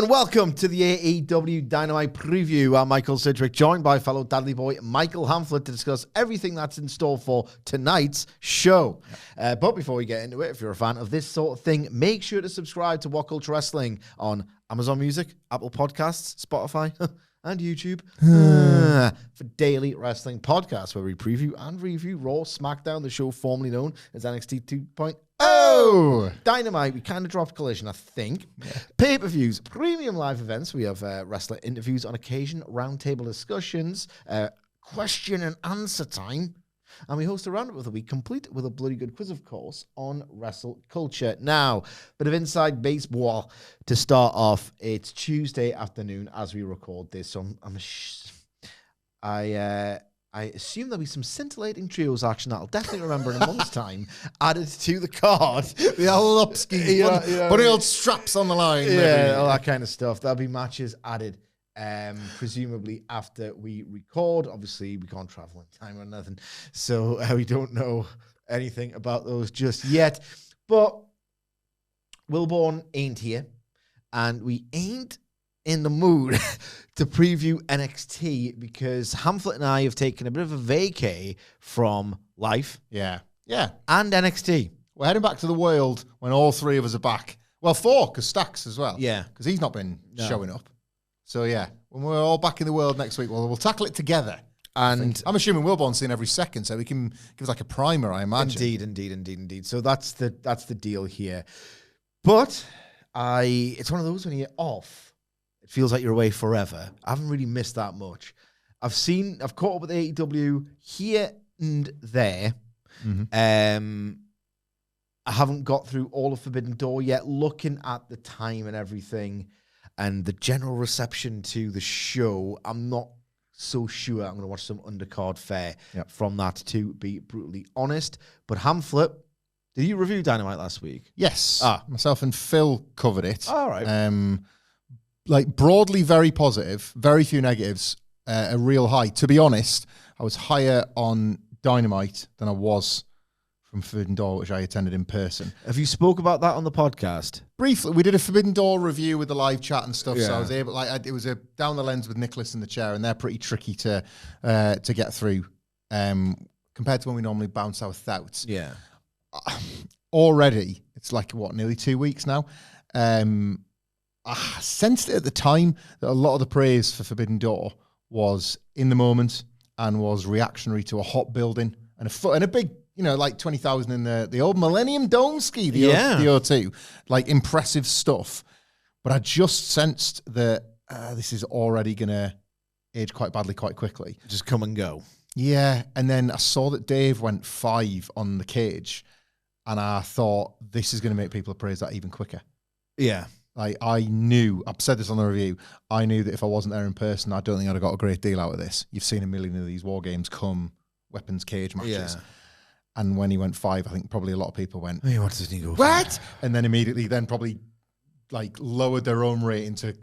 and welcome to the AEW Dynamite Preview. I'm Michael Sidgwick, joined by fellow Dudley boy Michael Hamflett to discuss everything that's in store for tonight's show. But before we get into it, if you're a fan of this sort of thing, make sure to subscribe to WhatCulture Wrestling on Amazon Music, Apple Podcasts, Spotify, and YouTube for daily wrestling podcasts where we preview and review Raw, SmackDown, the show formerly known as NXT 2.0. Dynamite, we kind of dropped Collision, I think. Yeah. Pay-per-views, premium live events. We have wrestler interviews on occasion, roundtable discussions, question and answer time. And we host a roundup of the week, complete with a bloody good quiz, of course, on Wrestle Culture. Now, bit of inside baseball to start off. It's Tuesday afternoon as we record this, so I assume there'll be some scintillating trios action that I'll definitely remember in a month's time added to the card. The old upski, putting old straps on the line. Yeah, all that kind of stuff. There'll be matches added. Presumably after we record. Obviously we can't travel in time or nothing, so we don't know anything about those just yet, but Wilborn ain't here and we ain't in the mood to preview NXT because Hamflett and I have taken a bit of a vacay from life and NXT. We're heading back to the world when all three of us are back. Well, four, because Stax as well, because he's not been showing up. So, when we're all back in the world next week, we'll tackle it together. And I'm assuming Wilborn's seen every second, so we can give us like a primer, I imagine. Indeed. So that's the deal here. But it's one of those when you're off, it feels like you're away forever. I haven't really missed that much. I've caught up with AEW here and there. Mm-hmm. I haven't got through all of Forbidden Door yet, looking at the time and everything. And the general reception to the show, I'm not so sure I'm going to watch some undercard fare from that, to be brutally honest. But Hamflett, did you review Dynamite last week? Yes. Myself and Phil covered it. All right. Broadly very positive, very few negatives, a real high. To be honest, I was higher on Dynamite than I was from Forbidden Door, which I attended in person. Have you spoke about that on the podcast? Briefly, we did a Forbidden Door review with the live chat and stuff, so I was able, it was a down the lens with Nicholas in the chair, and they're pretty tricky to get through compared to when we normally bounce our thoughts. Yeah. Already, it's like, nearly 2 weeks now. I sensed it at the time that a lot of the praise for Forbidden Door was in the moment and was reactionary to a hot building and a big, like 20,000 in the old Millennium Dome ski, the O2, like impressive stuff. But I just sensed that this is already going to age quite badly quite quickly. Just come and go. Yeah, and then I saw that Dave went 5 on the cage, and I thought this is going to make people appraise that even quicker. Yeah. Like I've said this on the review, I knew that if I wasn't there in person, I don't think I'd have got a great deal out of this. You've seen a million of these war games come weapons cage matches. Yeah. And when he went 5, I think probably a lot of people went, hey, what does he go what? And then immediately probably like lowered their own rating to,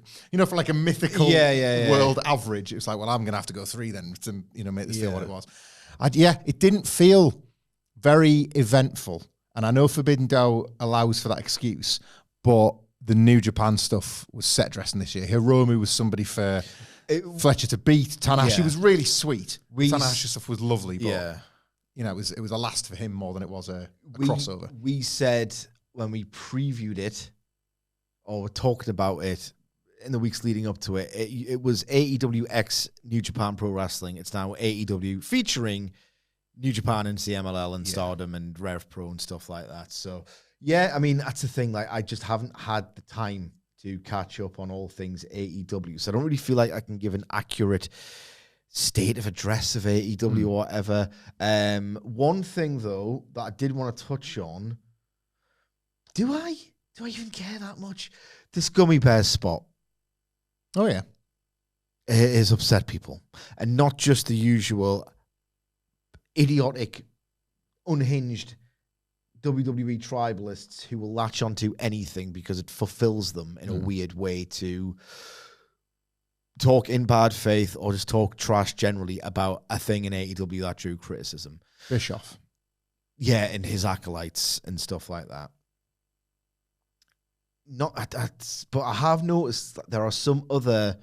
for like a mythical world average. It was like, well, I'm going to have to go 3 then to, make this feel what it was. It didn't feel very eventful. And I know Forbidden Door allows for that excuse, but the New Japan stuff was set dressing this year. Hiromu was somebody for Fletcher to beat. Tanahashi was really sweet. Tanahashi stuff was lovely, but it was a last for him more than it was a crossover. We said when we previewed it or were talking about it in the weeks leading up to it, it was AEW X New Japan Pro Wrestling. It's now AEW featuring New Japan and CMLL and Stardom and Rev Pro and stuff like that. So, that's the thing. Like, I just haven't had the time to catch up on all things AEW. So I don't really feel like I can give an accurate state of address of AEW or whatever. One thing though that I did want to touch on, do I even care that much? This gummy bear spot. Oh yeah. It has upset people. And not just the usual idiotic, unhinged WWE tribalists who will latch onto anything because it fulfills them in a weird way to talk in bad faith or just talk trash generally about a thing in AEW that drew criticism. Bischoff. Yeah, and his acolytes and stuff like that. but I have noticed that there are some other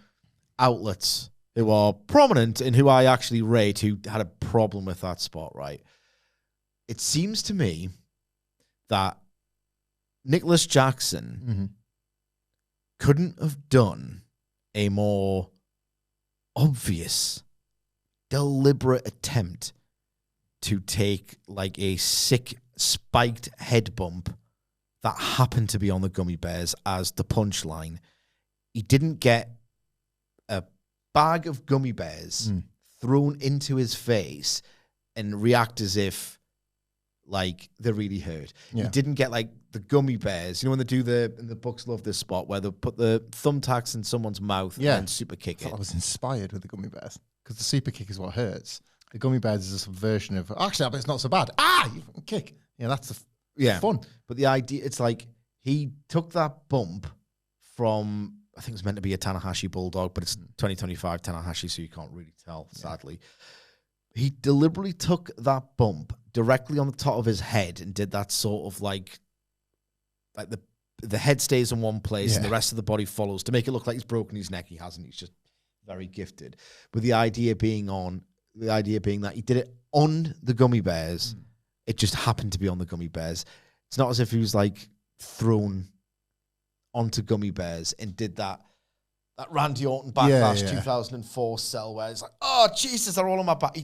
outlets who are prominent and who I actually rate who had a problem with that spot, right? It seems to me that Nicholas Jackson couldn't have done a more obvious, deliberate attempt to take like a sick, spiked head bump that happened to be on the gummy bears as the punchline. He didn't get a bag of gummy bears thrown into his face and react as if like they're really hurt. Yeah. He didn't get like the gummy bears. You know when they do in the books love this spot where they put the thumbtacks in someone's mouth and then super kick it. I was inspired with the gummy bears because the super kick is what hurts. The gummy bears is a subversion of actually, but it's not so bad. You kick. Yeah, that's fun. But the idea, it's like he took that bump from, I think it was meant to be a Tanahashi Bulldog, but it's 2025 Tanahashi, so you can't really tell, sadly. He deliberately took that bump directly on the top of his head and did that sort of like the head stays in one place and the rest of the body follows to make it look like he's broken his neck. He hasn't. He's just very gifted. But the idea being that he did it on the gummy bears. It just happened to be on the gummy bears. It's not as if he was like thrown onto gummy bears and did that Randy Orton Backlash 2004 sell where it's like, oh, Jesus, they're all on my back.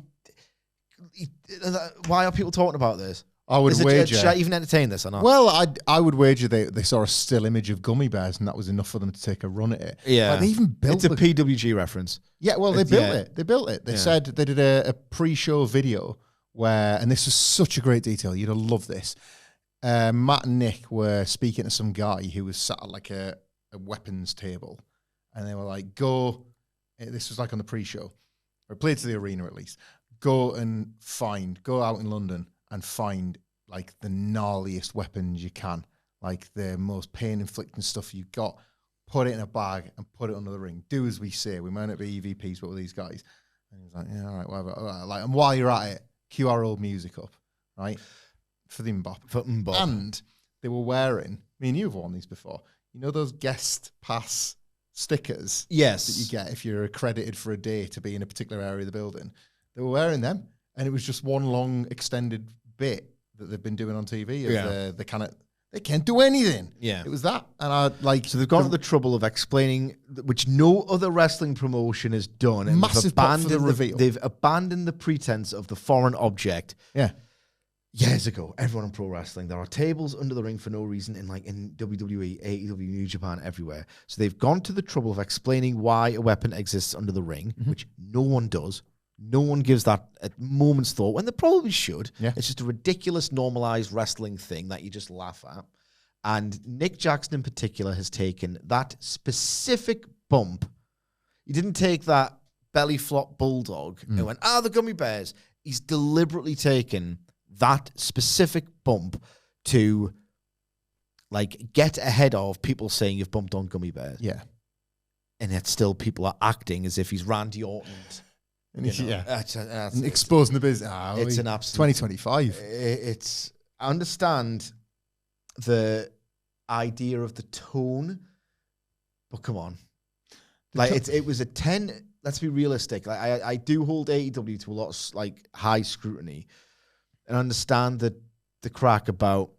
Why are people talking about this? I would wager. Should I even entertain this or not? Well, I would wager they saw a still image of gummy bears and that was enough for them to take a run at it. Yeah. Like they even built it's a PWG reference. Yeah, well, they built it. They built it. They said they did a pre-show video where, and this was such a great detail, you'd have loved this. Matt and Nick were speaking to some guy who was sat at like a weapons table, and they were like, go, this was like on the pre-show, or played to the arena at least, go out in London and find like the gnarliest weapons you can, like the most pain-inflicting stuff you've got, put it in a bag and put it under the ring. Do as we say. We might not be EVPs, but with these guys. And he was like, yeah, all right, whatever. All right. Like, and while you're at it, cue our old music up, right? For the Mbop. And they were wearing, me and you have worn these before, you know those guest pass stickers? Yes. That you get if you're accredited for a day to be in a particular area of the building. They were wearing them, and it was just one long extended bit that they've been doing on TV of the kind of, they can't do anything. Yeah. It was that. And I like... So they've gone to the trouble of explaining, which no other wrestling promotion has done. And massive pop for the reveal. They've abandoned the pretense of the foreign object. Yeah. Years ago, everyone in pro wrestling, there are tables under the ring for no reason in WWE, AEW, New Japan, everywhere. So they've gone to the trouble of explaining why a weapon exists under the ring, which no one does. No one gives that a moment's thought when they probably should. Yeah. It's just a ridiculous, normalized wrestling thing that you just laugh at. And Nick Jackson in particular has taken that specific bump. He didn't take that belly flop bulldog and went, the gummy bears. He's deliberately taken that specific bump to like get ahead of people saying you've bumped on gummy bears. Yeah. And yet still people are acting as if he's Randy Orton. And exposing the business. It's an absolute 2025. I understand the idea of the tone, but come on. It was a 10. Let's be realistic. Like I do hold AEW to a lot of like high scrutiny, and understand the crack about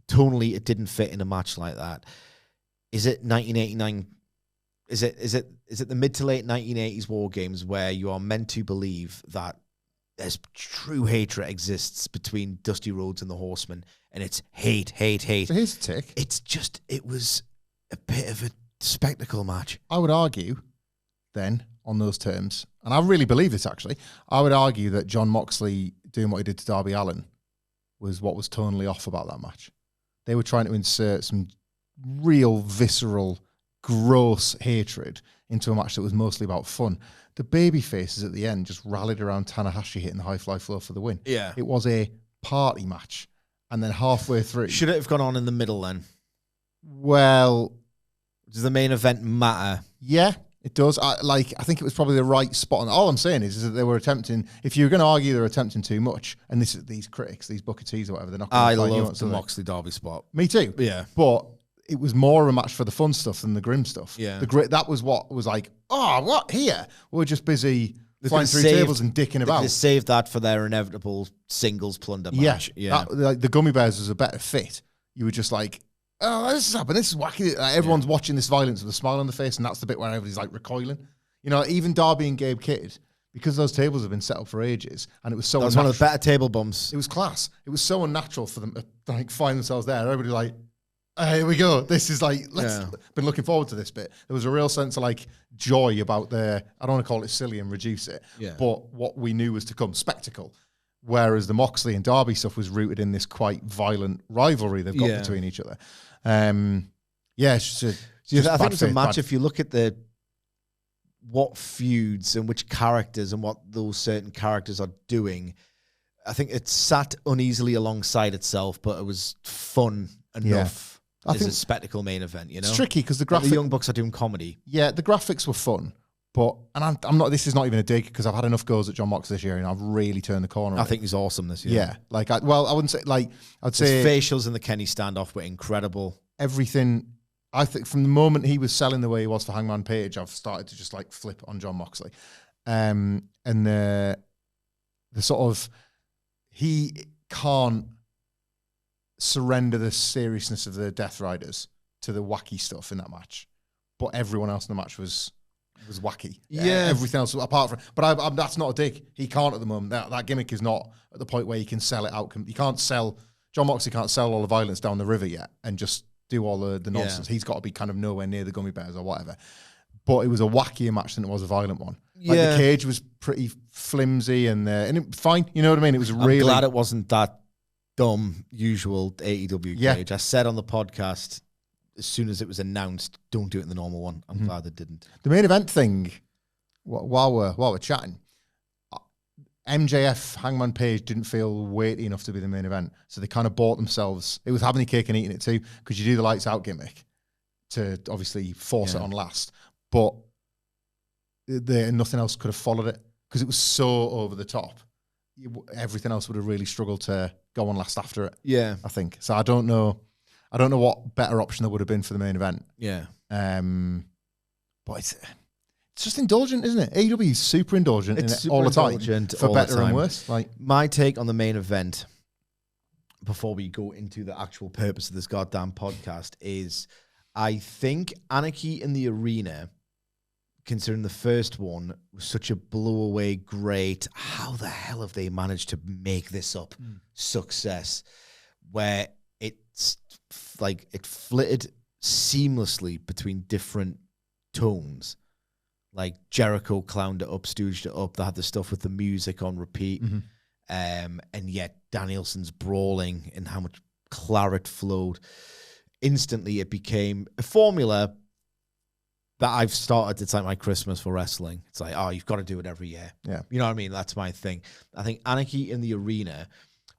tonally it didn't fit in a match like that. Is it 1989? Is it the mid to late 1980s War Games where you are meant to believe that there's true hatred exists between Dusty Rhodes and the Horsemen, and it's hate. So here's a tick. It was a bit of a spectacle match. I would argue then on those terms, and I really believe this actually, I would argue that Jon Moxley doing what he did to Darby Allin was what was tonally off about that match. They were trying to insert some real visceral, gross hatred into a match that was mostly about fun. The baby faces at the end just rallied around Tanahashi hitting the high fly flow for the win. Yeah. It was a party match. And then halfway through... Should it have gone on in the middle then? Well... Does the main event matter? Yeah, it does. I think it was probably the right spot. And all I'm saying is that they were attempting... If you're going to argue they're attempting too much, and these critics, these Booker T's or whatever, they're not going to I love the Moxley Darby spot. Me too. Yeah. But it was more of a match for the fun stuff than the grim stuff. Yeah. That was what was like, oh, what here? We're just busy flying through tables and dicking about. They saved that for their inevitable singles plunder match. Yeah. The Gummy Bears was a better fit. You were just like, oh, this is happening. This is wacky. Like, everyone's watching this violence with a smile on the face, and that's the bit where everybody's like recoiling. You know, even Darby and Gabe Kidd, because those tables have been set up for ages, and it was so. That was one of the better table bumps. It was class. It was so unnatural for them to like find themselves there. Everybody like, here we go. This is like, been looking forward to this bit. There was a real sense of like joy about I don't want to call it silly and reduce it, but what we knew was to come, spectacle. Whereas the Moxley and Darby stuff was rooted in this quite violent rivalry they've got between each other. It's just I think it's a match. If you look at what feuds and which characters and what those certain characters are doing, I think it sat uneasily alongside itself, but it was fun enough as a spectacle main event. You know, it's tricky because the Young Bucks are doing comedy. Yeah, the graphics were fun. But, and I'm not, this is not even a dig because I've had enough goes at Jon Moxley this year and I've really turned the corner. I think he's awesome this year. Yeah. Like, I wouldn't say, like, I'd say. His facials in the Kenny standoff were incredible. Everything, I think from the moment he was selling the way he was for Hangman Page, I've started to just like flip on Jon Moxley. And the sort of, he can't surrender the seriousness of the Death Riders to the wacky stuff in that match. But everyone else in the match was wacky. Yeah. Everything else apart from, but that's not a dig. He can't at the moment. That gimmick is not at the point where he can sell it out. You can't sell, Jon Moxley can't sell all the violence down the river yet and just do all the nonsense. He's got to be kind of nowhere near the Gummy Bears or whatever. But it was a wackier match than it was a violent one. Like the cage was pretty flimsy and fine. You know what I mean? It was really. I'm glad it wasn't that dumb, usual AEW cage. I said on the podcast, as soon as it was announced, don't do it in the normal one. I'm glad they didn't. The main event thing, while we're chatting, MJF Hangman Page didn't feel weighty enough to be the main event, so they kind of bought themselves. It was having your cake and eating it too, because you do the lights out gimmick to obviously force it on last, but nothing else could have followed it because it was so over the top. Everything else would have really struggled to go on last after it. Yeah, I think so. I don't know what better option there would have been for the main event. Yeah. But it's just indulgent, isn't it? AEW is super indulgent all the time, for better and worse. Like my take on the main event, before we go into the actual purpose of this goddamn podcast, is I think Anarchy in the Arena, considering the first one was such a blow away great, how the hell have they managed to make this up success, where it's like it flitted seamlessly between different tones. Like Jericho clowned it up, stooged it up. They had the stuff with the music on repeat. And yet Danielson's brawling and how much claret flowed. Instantly it became a formula that I've started. It's like my Christmas for wrestling. It's like, oh, you've got to do it every year. Yeah. You know what I mean? That's my thing. I think Anarchy in the Arena,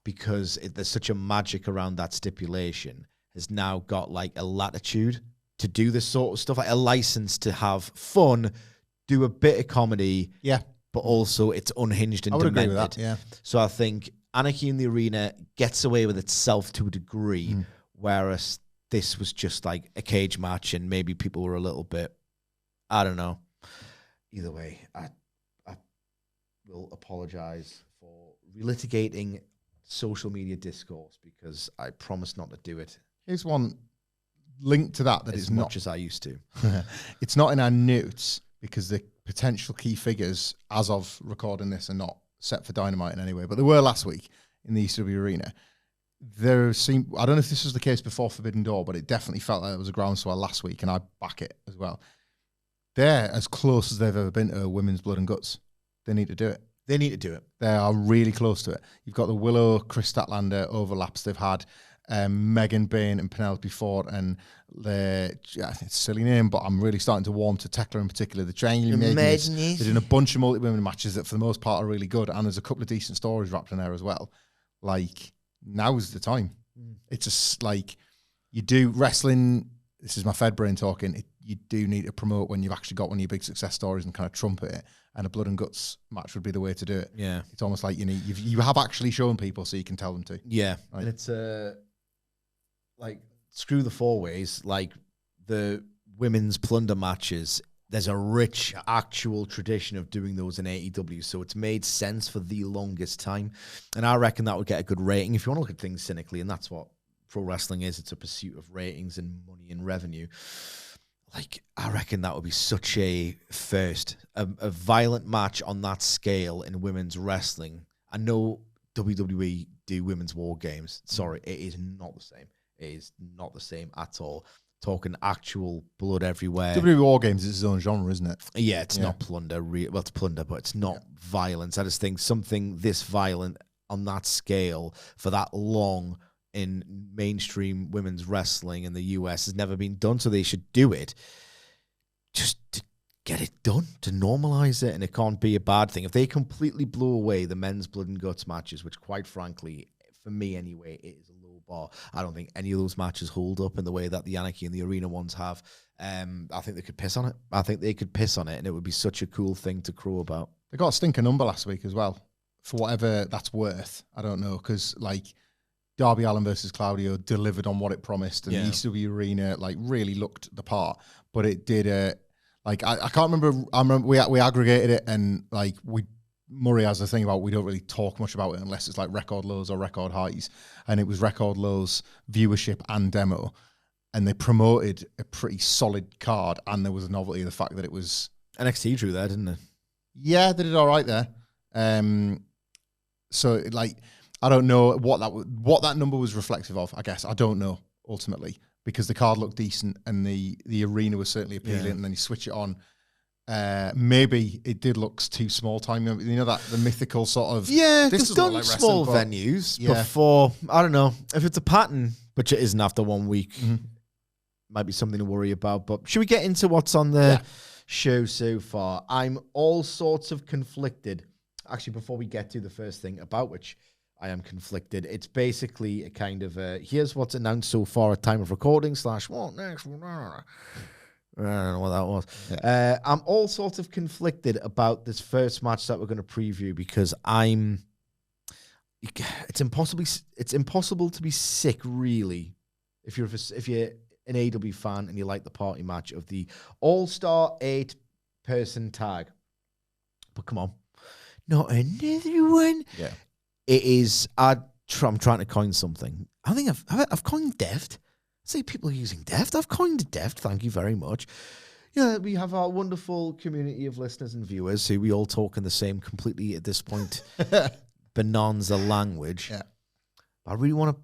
because there's such a magic around that stipulation, has now got like a latitude to do this sort of stuff, like a license to have fun, do a bit of comedy, but also it's unhinged and demented. Agree with that, yeah. So I think Anarchy in the Arena gets away with itself to a degree, whereas this was just like a cage match and maybe people were a little bit, I don't know. Either way, I will apologize for relitigating social media discourse because I promise not to do it. Here's one link to that as much as I used to. It's not in our notes because the potential key figures as of recording this are not set for Dynamite in any way, but they were last week in the ECW Arena. I don't know if this was the case before Forbidden Door, but it definitely felt like it was a groundswell last week, and I back it as well. They're as close as they've ever been to Women's Blood and Guts. They need to do it. They need to do it. They are really close to it. You've got the Willow, Chris Statlander overlaps they've had. Megan Bain and Penelope Ford, and it's a silly name, but I'm really starting to warm to Tekla in particular. The Triangle Maidens. They're doing a bunch of multi-women matches that for the most part are really good, and there's a couple of decent stories wrapped in there as well. Like, now's the time. It's just like, you do wrestling, this is my Fed brain talking, you do need to promote when you've actually got one of your big success stories and kind of trumpet it, and a Blood and Guts match would be the way to do it. Yeah. It's almost like you have actually shown people so you can tell them to. Yeah. Right? And it's like screw the 4-ways, like the women's plunder matches, there's a rich actual tradition of doing those in AEW, so it's made sense for the longest time, and I reckon that would get a good rating. If you want to look at things cynically, and that's what pro wrestling is, it's a pursuit of ratings and money and revenue. Like, I reckon that would be such a first, a violent match on that scale in women's wrestling. I know WWE do women's war games. Sorry, it is not the same. It is not the same at all. Talking actual blood everywhere. WWE War Games is its own genre, isn't it? Yeah, it's not plunder. Well, it's plunder, but it's not violence. I just think something this violent on that scale for that long in mainstream women's wrestling in the US has never been done, so they should do it just to get it done, to normalize it, and it can't be a bad thing. If they completely blew away the men's blood and guts matches, which quite frankly, for me anyway, it is a low bar. I don't think any of those matches hold up in the way that the Anarchy and the Arena ones have. I think they could piss on it. I think they could piss on it, and it would be such a cool thing to crow about. They got a stinker number last week as well, for whatever that's worth. I don't know, because like Darby Allin versus Claudio delivered on what it promised, and the ECW Arena like really looked the part, but it did like I can't remember. I remember we aggregated it, and like Murray has a thing about we don't really talk much about it unless it's like record lows or record highs, and it was record lows viewership and demo, and they promoted a pretty solid card, and there was a novelty of the fact that it was NXT drew there, didn't it? Yeah, they did all right there. So like I don't know what that number was reflective of. I guess I don't know ultimately, because the card looked decent and the arena was certainly appealing, and then you switch it on. Maybe it did look too small time. You know, that the mythical sort of... Yeah, they've done like small venues before. I don't know. If it's a pattern, which it isn't after 1 week, might be something to worry about. But should we get into what's on the show so far? I'm all sorts of conflicted. Actually, before we get to the first thing about which I am conflicted, it's basically a kind of here's what's announced so far at time of recording / what next? I don't know what that was. Yeah. I'm all sorts of conflicted about this first match that we're going to preview, because it's impossible to be sick, really, if you're an AEW fan and you like the party match of the All-Star 8-person tag. But come on, not another one. Yeah, it is. I'm trying to coin something. I think I've coined deft. Say people are using deft. I've coined deft. Thank you very much. Yeah, we have our wonderful community of listeners and viewers who we all talk in the same completely, at this point, bonanza language. Yeah. I really want to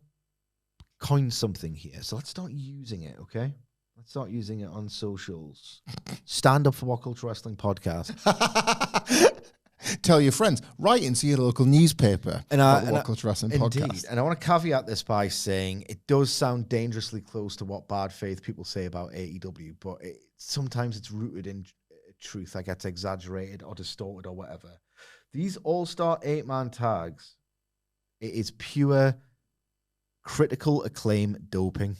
coin something here. So let's start using it, okay? Let's start using it on socials. Stand up for WhatCulture Wrestling podcast. Tell your friends. Write into your local newspaper about the WhatCulture Wrestling podcast. And I want to caveat this by saying it does sound dangerously close to what bad faith people say about AEW, but sometimes it's rooted in truth. Like, it's exaggerated or distorted or whatever. These All-Star 8-man tags, it is pure critical acclaim doping.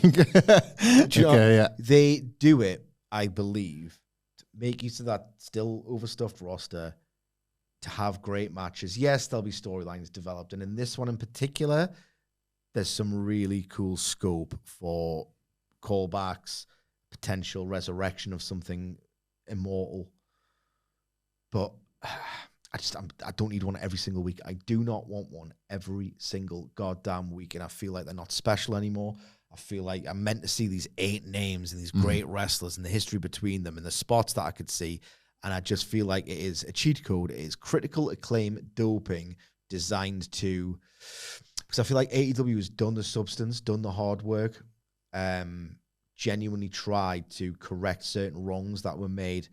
They do it, I believe, make use of that still overstuffed roster to have great matches. Yes, there'll be storylines developed, and in this one in particular, there's some really cool scope for callbacks, potential resurrection of something immortal. But I don't need one every single week. I do not want one every single goddamn week, and I feel like they're not special anymore. I feel like I'm meant to see these 8 names and these great wrestlers and the history between them and the spots that I could see. And I just feel like it is a cheat code. It is critical acclaim doping designed to... Because I feel like AEW has done the substance, done the hard work, genuinely tried to correct certain wrongs that were made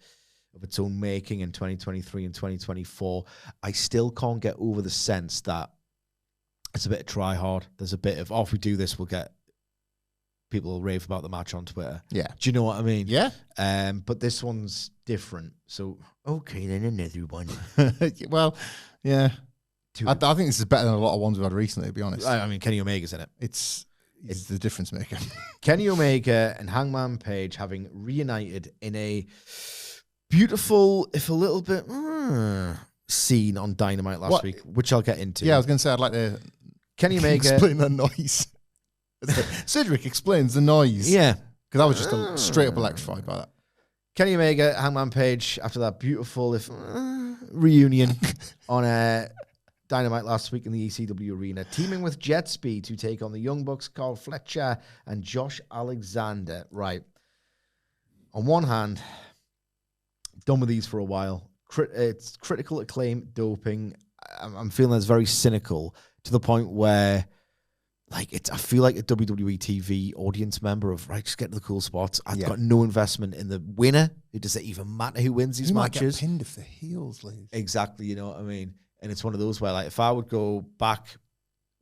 of its own making in 2023 and 2024. I still can't get over the sense that it's a bit of try hard. There's a bit of, if we do this, we'll get... people will rave about the match on Twitter. Yeah. Do you know what I mean? Yeah. But this one's different. So, okay, then another one. Well, yeah. I think this is better than a lot of ones we've had recently, to be honest. I mean, Kenny Omega's in it. It's the difference maker. Kenny Omega and Hangman Page having reunited in a beautiful, if a little bit, scene on Dynamite last week, which I'll get into. Yeah, I was going to say, I'd like to... Kenny Omega... explain that noise. Sidgwick explains the noise. Yeah. Because I was just straight up electrified by that. Kenny Omega, Hangman Page, after that beautiful reunion on Dynamite last week in the ECW arena, teaming with Jetspeed to take on the Young Bucks, Carl Fletcher and Josh Alexander. Right. On one hand, done with these for a while. It's critical acclaim, doping. I'm feeling it's very cynical to the point where, like, I feel like a WWE TV audience member of, right, just get to the cool spots. I've got no investment in the winner. It doesn't even matter who wins these matches. Might get pinned if the heels lose. Exactly, you know what I mean? And it's one of those where, like, if I would go back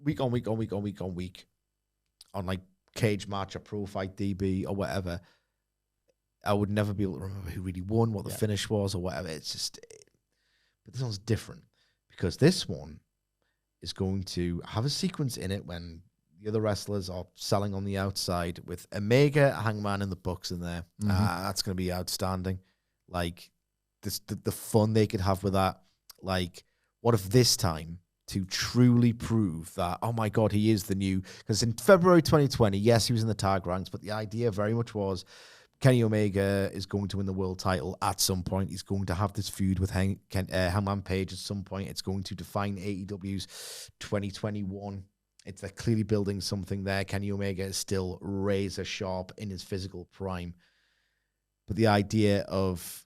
week on week on like Cage Match or Pro Fight DB or whatever, I would never be able to remember who really won, what the finish was or whatever. It's just, but this one's different because this one is going to have a sequence in it when the other wrestlers are selling on the outside with Omega, Hangman, and the Bucks in there. That's going to be outstanding. Like, the fun they could have with that. Like, what if this time, to truly prove that, oh my God, he is the new... Because in February 2020, yes, he was in the tag ranks, but the idea very much was Kenny Omega is going to win the world title at some point. He's going to have this feud with Hangman Page at some point. It's going to define AEW's 2021. They're clearly building something there. Kenny Omega is still razor sharp in his physical prime. But the idea of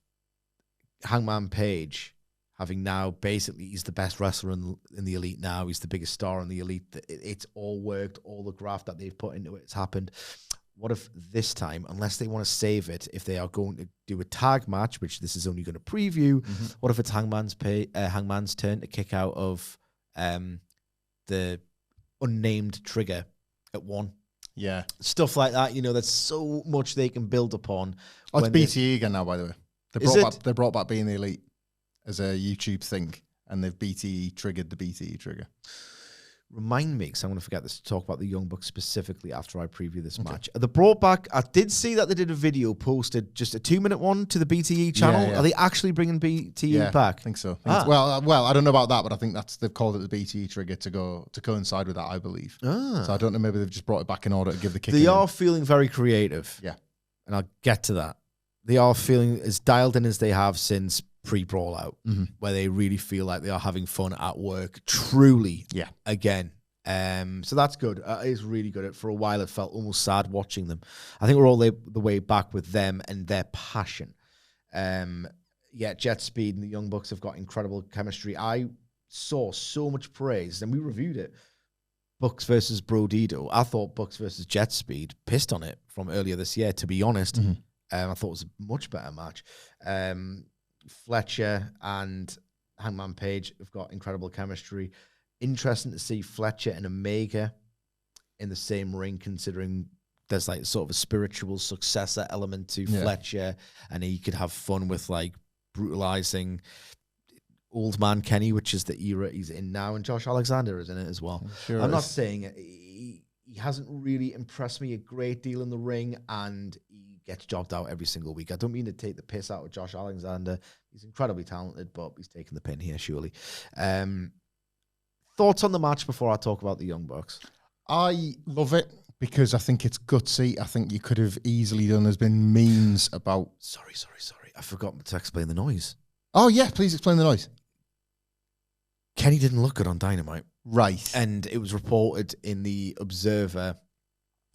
Hangman Page having now basically, he's the best wrestler in the Elite now. He's the biggest star in the Elite. It's all worked. All the graft that they've put into it's happened. What if this time, unless they want to save it, if they are going to do a tag match, which this is only going to preview, what if it's Hangman's turn to kick out of the unnamed trigger at 1? Yeah. Stuff like that, you know, there's so much they can build upon. Oh, it's BTE again now, by the way. They brought back Being the Elite as a YouTube thing, and they've BTE triggered the BTE trigger. Remind me, because I'm going to forget this, to talk about the Young Bucks specifically after I preview this match. They brought back, I did see that they did a video posted, just a 2-minute one to the BTE channel. Are they actually bringing BTE back? I think so. Well, I don't know about that, but I think they've called it the BTE trigger to coincide with that, I believe. So I don't know, maybe they've just brought it back in order to give the kick. They are feeling very creative. Yeah. And I'll get to that. They are feeling as dialed in as they have since pre-Brawl Out, where they really feel like they are having fun at work, truly, again. So that's good. It is really good. For a while, it felt almost sad watching them. I think we're all the way back with them and their passion. Jetspeed and the Young Bucks have got incredible chemistry. I saw so much praise, and we reviewed it. Bucks versus Brodido. I thought Bucks versus Jetspeed, pissed on it from earlier this year, to be honest. I thought it was a much better match. Fletcher and Hangman Page have got incredible chemistry. Interesting to see Fletcher and Omega in the same ring, considering there's like sort of a spiritual successor element to Fletcher, and he could have fun with like brutalizing old man Kenny, which is the era he's in now, and Josh Alexander is in it as well. Sure I'm not saying it. He hasn't really impressed me a great deal in the ring, and he gets jobbed out every single week. I don't mean to take the piss out of Josh Alexander. He's incredibly talented, but he's taking the pin here, surely. Thoughts on the match before I talk about the Young Bucks? I love it because I think it's gutsy. I think you could have easily done. There's been memes about... Sorry. I forgot to explain the noise. Oh, yeah, please explain the noise. Kenny didn't look good on Dynamite. Right. And it was reported in the Observer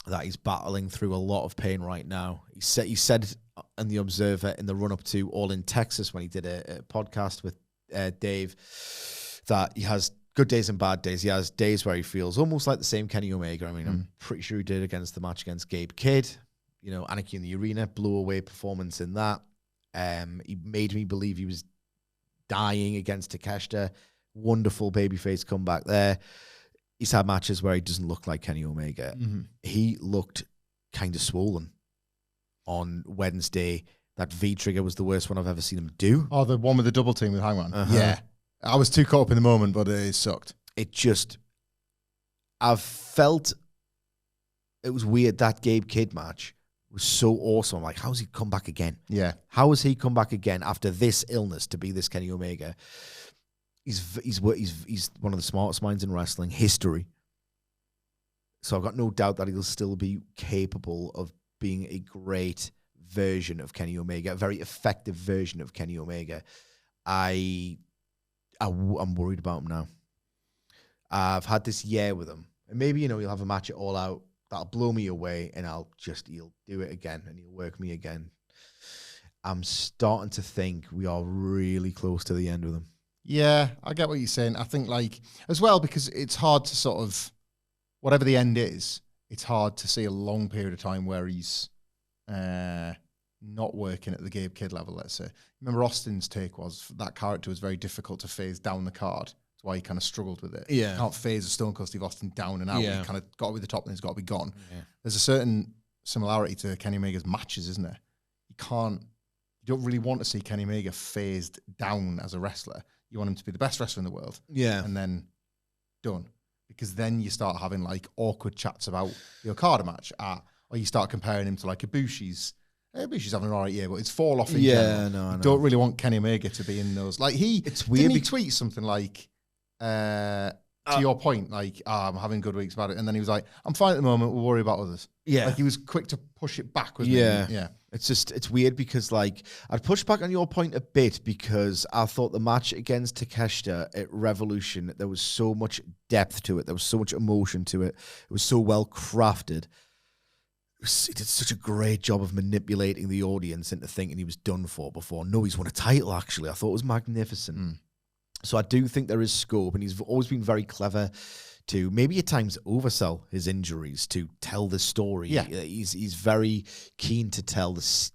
that he's battling through a lot of pain right now. He said in the Observer in the run-up to All in Texas when he did a podcast with Dave that he has good days and bad days. He has days where he feels almost like the same Kenny Omega. I mean, I'm pretty sure he did against the match against Gabe Kidd. You know, Anarchy in the Arena, blew away performance in that. He made me believe he was dying against Takeshita. Wonderful babyface comeback there. He's had matches where he doesn't look like Kenny Omega. He looked kind of swollen on Wednesday. That V-trigger was the worst one I've ever seen him do. Oh, the one with the double team with Hangman? Yeah. I was too caught up in the moment, but it sucked. I've felt it was weird. That Gabe Kidd match was so awesome. I'm like, how's he come back again? Yeah. How has he come back again after this illness to be this Kenny Omega? He's one of the smartest minds in wrestling history. So I've got no doubt that he'll still be capable of being a great version of Kenny Omega, a very effective version of Kenny Omega. I'm worried about him now. I've had this year with him. And maybe, he'll have a match at All Out that'll blow me away, and he'll do it again, and he'll work me again. I'm starting to think we are really close to the end with him. Yeah, I get what you're saying. I think, as well, because it's hard to sort of, whatever the end is, it's hard to see a long period of time where he's not working at the Gabe Kidd level, let's say. Remember Austin's take was that character was very difficult to phase down the card. That's why he kind of struggled with it. Yeah. You can't phase a Stone Cold Steve Austin down and out. Yeah. He kind of got to be the top and he's got to be gone. Yeah. There's a certain similarity to Kenny Omega's matches, isn't there? You don't really want to see Kenny Omega phased down as a wrestler. You want him to be the best wrestler in the world. Yeah. And then done. Because then you start having awkward chats about the Okada match, or you start comparing him to Ibushi's. Ibushi's having an alright year, but it's fall off in general. No. You don't really want Kenny Omega to be in those. It's weird. Didn't he tweet something to your point, I'm having good weeks about it, and then he was like, "I'm fine at the moment. We'll worry about others." Yeah, he was quick to push it back, wasn't he? Yeah. It's weird because I'd push back on your point a bit because I thought the match against Takeshita at Revolution, there was so much depth to it, there was so much emotion to it, it was so well crafted. He did such a great job of manipulating the audience into thinking he was done for before. No, he's won a title. Actually, I thought it was magnificent. So I do think there is scope, and he's always been very clever to maybe at times oversell his injuries to tell the story. Yeah. He's very keen to tell this,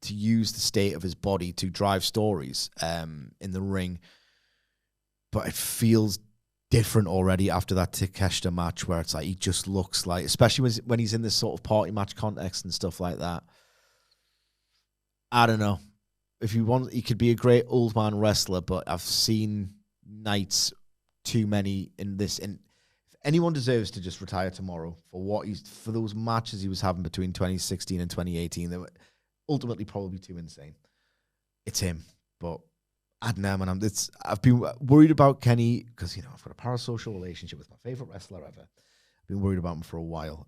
to use the state of his body to drive stories in the ring. But it feels different already after that Takeshita match where it's he just looks like, especially when he's in this sort of party match context and stuff like that. I don't know. If you want, he could be a great old man wrestler, but I've seen nights too many in this. And if anyone deserves to just retire tomorrow for those matches he was having between 2016 and 2018, they were ultimately probably too insane. It's him. But I don't know, man. I've been worried about Kenny because I've got a parasocial relationship with my favorite wrestler ever. I've been worried about him for a while.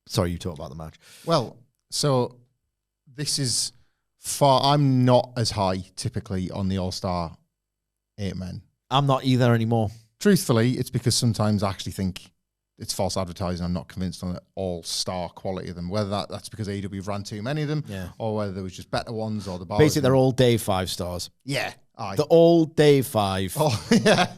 Sorry, you talk about the match. Well, so this is. I'm not as high typically on the All-Star 8 men. I'm not either anymore. Truthfully, it's because sometimes I actually think it's false advertising. I'm not convinced on the All-Star quality of them. Whether that's because AEW ran too many of them, or whether there was just better ones, or the bars. Basically, they're all day 5 stars. Yeah, they're all day 5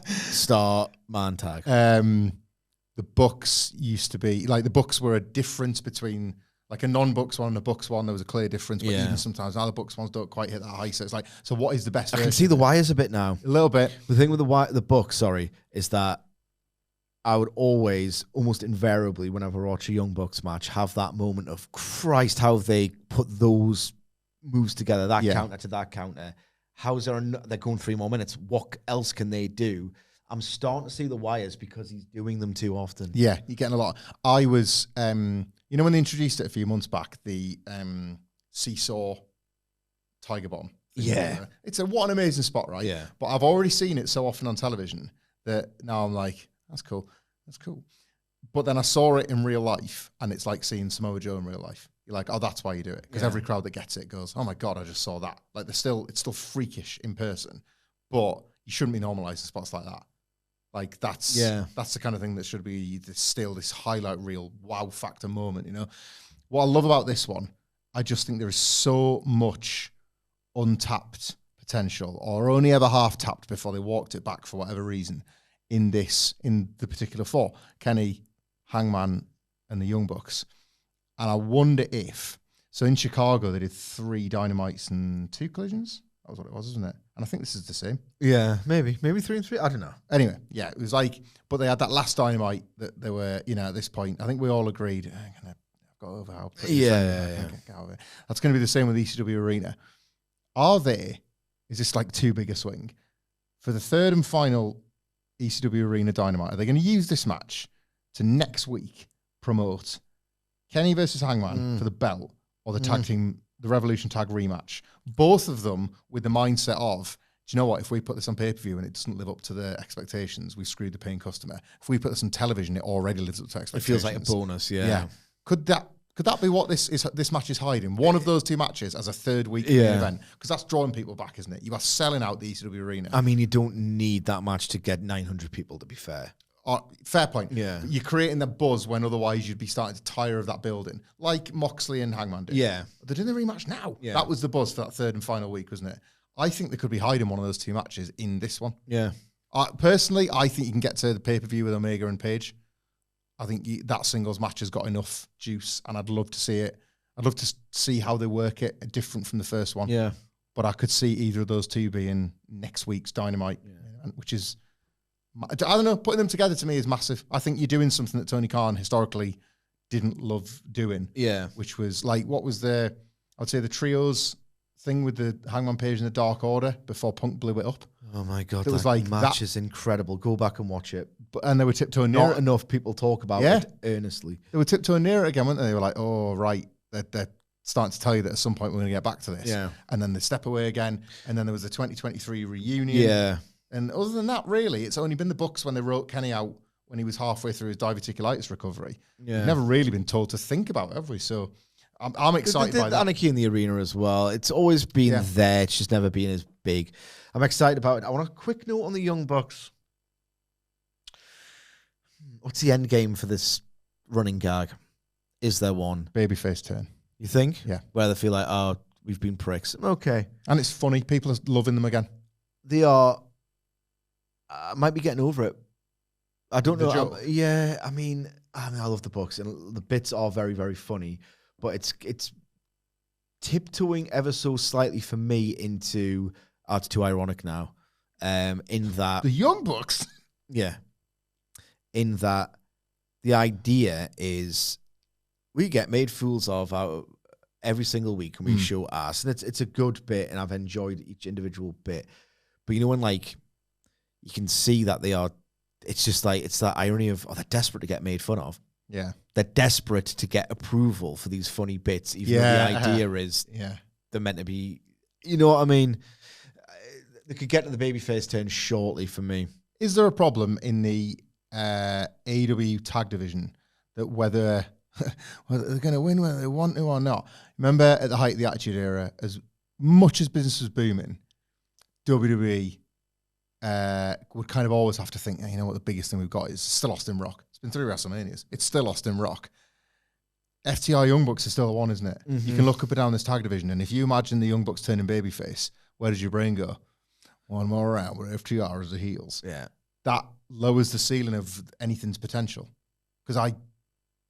star man tag. The Bucks used to be the Bucks were a difference between. A non-Bucks one and a Bucks one, there was a clear difference, but even sometimes now the Bucks ones don't quite hit that high. So it's so what is the best version? I can see the wires a bit now. A little bit. The thing with the Bucks, is that I would always, almost invariably, whenever I watch a Young Bucks match, have that moment of, Christ, how they put those moves together, that counter to that counter. How's they're going 3 more minutes. What else can they do? I'm starting to see the wires because he's doing them too often. Yeah, you're getting a lot. I was... when they introduced it a few months back, the seesaw tiger bomb. Yeah. What an amazing spot, right? Yeah. But I've already seen it so often on television that now I'm like, that's cool. That's cool. But then I saw it in real life, and it's like seeing Samoa Joe in real life. You're like, oh, that's why you do it. Because every crowd that gets it goes, oh my God, I just saw that. It's still freakish in person, but you shouldn't be normalizing spots like that. That's the kind of thing that should be still this highlight reel wow factor moment, What I love about this one, I just think there is so much untapped potential, or only ever half tapped before they walked it back for whatever reason, in the particular 4, Kenny, Hangman, and the Young Bucks. And I wonder if, so in Chicago, they did 3 Dynamites and 2 Collisions. That was what it was, isn't it? And I think this is the same. Yeah, maybe 3 and 3. I don't know. Anyway, yeah, it was but they had that last Dynamite that they were, at this point. I think we all agreed. I've got over how. That's going to be the same with ECW Arena. Is this too big a swing for the 3rd and final ECW Arena Dynamite? Are they going to use this match to next week promote Kenny versus Hangman for the belt, or the tag team? The Revolution Tag rematch, both of them with the mindset of you know what? If we put this on pay-per-view and it doesn't live up to the expectations, we screwed the paying customer. If we put this on television, it already lives up to expectations. It feels like a bonus, yeah. Could that be what this match is hiding? One of those two matches as a third week event? Because that's drawing people back, isn't it? You are selling out the ECW arena. I mean, you don't need that match to get 900 people, to be fair. Fair point. Yeah. You're creating the buzz when otherwise you'd be starting to tire of that building, like Moxley and Hangman did. Yeah. They're doing the rematch now. Yeah. That was the buzz for that third and final week, wasn't it? I think they could be hiding one of those two matches in this one. Yeah. Personally, I think you can get to the pay-per-view with Omega and Page. I think that singles match has got enough juice, and I'd love to see it. I'd love to see how they work it, different from the first one. Yeah. But I could see either of those two being next week's Dynamite, which is... I don't know, putting them together to me is massive. I think you're doing something that Tony Khan historically didn't love doing. Yeah. Which was like, what was I would say the trios thing with the Hangman Page and the Dark Order before Punk blew it up. Oh my God, it was like match is incredible. Go back and watch it. And they were tiptoeing near Not enough people talk about it earnestly. They were tiptoeing near it again, weren't they? They were like, oh, right, they're starting to tell you that at some point we're going to get back to this. Yeah. And then they step away again. And then there was the 2023 reunion. Yeah. And other than that, really, it's only been the books when they wrote Kenny out when he was halfway through his diverticulitis recovery. Yeah. We've never really been told to think about it, have we? So I'm excited by that. Anarchy in the arena as well. It's always been there. It's just never been as big. I'm excited about it. I want a quick note on the Young Bucks. What's the end game for this running gag? Is there one? Babyface turn. You think? Yeah. Where they feel like, oh, we've been pricks. Okay. And it's funny. People are loving them again. They are. Might be getting over it. I don't know. I mean, I love the Bucks, and the bits are very, very funny. But it's tiptoeing ever so slightly for me into it's too ironic now. In that the Young Bucks, in that the idea is we get made fools of out every single week, and we show ass, and it's a good bit, and I've enjoyed each individual bit. But you know when like you can see that they are, it's just like it's that irony of they're desperate to get made fun of. Yeah. They're desperate to get approval for these funny bits, even though the idea is they're meant to be, you know what I mean? They could get to the babyface turn shortly for me. Is there a problem in the AEW tag division that whether they're going to win, whether they want to or not? Remember at the height of the Attitude Era, as much as business was booming, WWE would kind of always have to think, you know what, the biggest thing we've got is still Austin Rock. It's been 3 WrestleManias. It's still Austin Rock. FTR Young Bucks is still the one, isn't it? Mm-hmm. You can look up and down this tag division, and if you imagine the Young Bucks turning babyface, where does your brain go? One more round with FTR as the heels. Yeah. That lowers the ceiling of anything's potential. Because I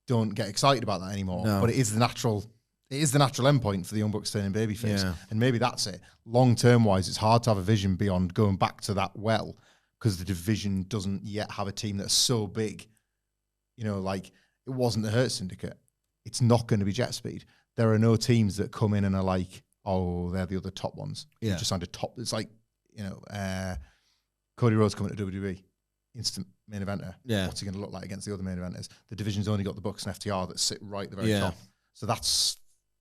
don't get excited about that anymore. No. But it is the natural endpoint for the Young Bucks turning babyface. Yeah. And maybe that's it. Long-term wise, it's hard to have a vision beyond going back to that because the division doesn't yet have a team that's so big. You know, like, it wasn't the Hurt Syndicate. It's not going to be Jetspeed. There are no teams that come in and are like, oh, they're the other top ones. Yeah. You just signed a top. It's like, you know, Cody Rhodes coming to WWE, instant main eventer. Yeah. What's he going to look like against the other main eventers? The division's only got the Bucks and FTR that sit right at the very top. So that's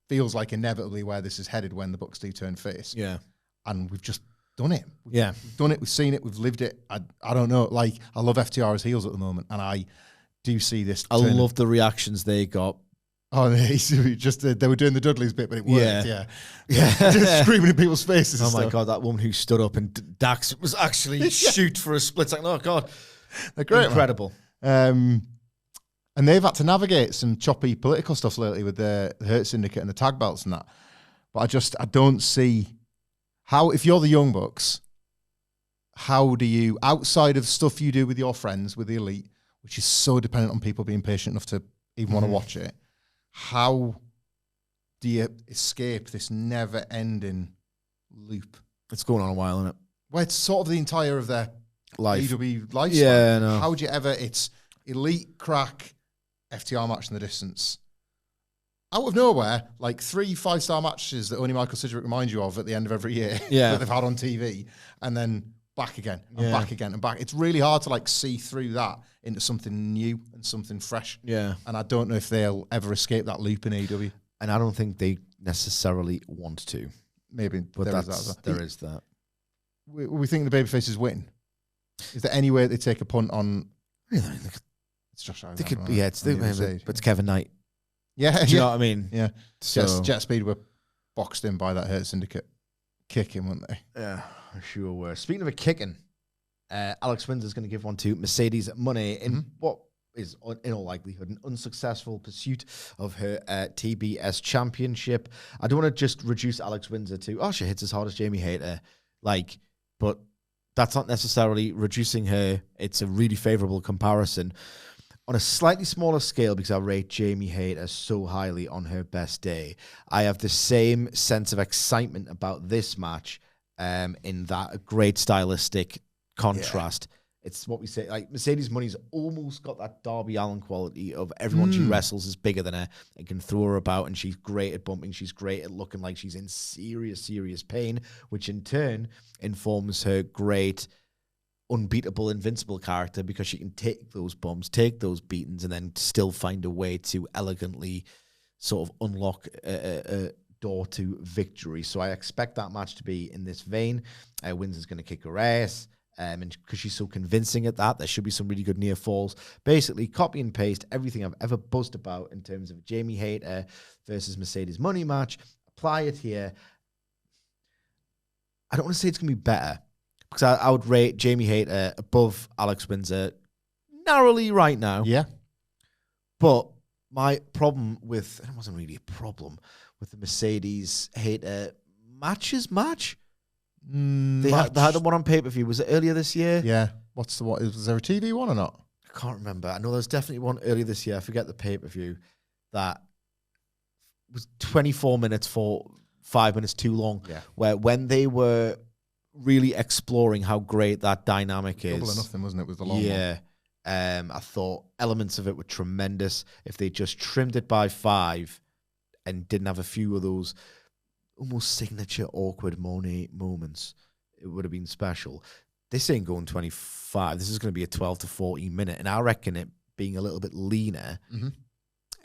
feels like inevitably where this is headed when the Bucks do turn face. Yeah. And we've just done it. We've done it. We've seen it. We've lived it. I don't know. Like, I love FTR as heels at the moment, and I do see this. I love the reactions they got. Oh, they were doing the Dudleys bit, but it worked. Yeah. Just screaming in people's faces. Oh my God, that woman who stood up and Dax was actually shoot for a split second. Oh God, they're great, incredible. And they've had to navigate some choppy political stuff lately with the Hurt Syndicate and the tag belts and that. But I don't see how, if you're the Young Bucks, how do you, outside of stuff you do with your friends, with the Elite, which is so dependent on people being patient enough to even want to watch it, how do you escape this never-ending loop? It's going on a while, isn't it? Well, it's sort of the entire of their AEW lifespan. Yeah, no. How do you ever, it's Elite, crack, FTR match in the distance. Out of nowhere, like 3 5-star matches that only Michael Sidgwick reminds you of at the end of every year that they've had on TV, and then back again, and back again, and back. It's really hard to like see through that into something new and something fresh. Yeah. And I don't know if they'll ever escape that loop in AEW. And I don't think they necessarily want to. Maybe, but there is that. we think the babyfaces win? Is there any way they take a punt on? It's Josh Allen. But it's Kevin Knight. Yeah, do you know what I mean? Yeah. So Jetspeed were boxed in by that Hurt Syndicate kicking, weren't they? Yeah, sure were. Speaking of a kicking, Alex Windsor's going to give one to Mercedes Moné in what is, in all likelihood, an unsuccessful pursuit of her TBS championship. I don't want to just reduce Alex Windsor to, she hits as hard as Jamie Hayter, but that's not necessarily reducing her. It's a really favorable comparison. On a slightly smaller scale, because I rate Jamie Hayter so highly on her best day, I have the same sense of excitement about this match in that great stylistic contrast. It's what we say, Mercedes Money's almost got that Darby Allin quality of everyone she wrestles is bigger than her and can throw her about, and she's great at bumping. She's great at looking like she's in serious, serious pain, which in turn informs her great unbeatable, invincible character, because she can take those bumps, take those beatings, and then still find a way to elegantly sort of unlock a door to victory. So I expect that match to be in this vein. Windsor's going to kick her ass, and because she's so convincing at that, there should be some really good near falls. Basically, copy and paste everything I've ever buzzed about in terms of Jamie Hayter versus Mercedes Money match. Apply it here. I don't want to say it's going to be better, because I would rate Jamie Hayter above Alex Windsor narrowly right now. Yeah. But my problem with, it wasn't really a problem, with the Mercedes Hayter match. They had the one on pay-per-view. Was it earlier this year? Yeah. Was there a TV one or not? I can't remember. I know there was definitely one earlier this year. I forget the pay-per-view. That was 24 minutes for 5 minutes too long. Yeah. Where when they were really exploring how great that dynamic is. Double or nothing, wasn't it? Was the long one. Yeah. I thought elements of it were tremendous. If they just trimmed it by 5 and didn't have a few of those almost signature awkward Moné moments, it would have been special. This ain't going 25. This is going to be a 12 to 14 minute. And I reckon it being a little bit leaner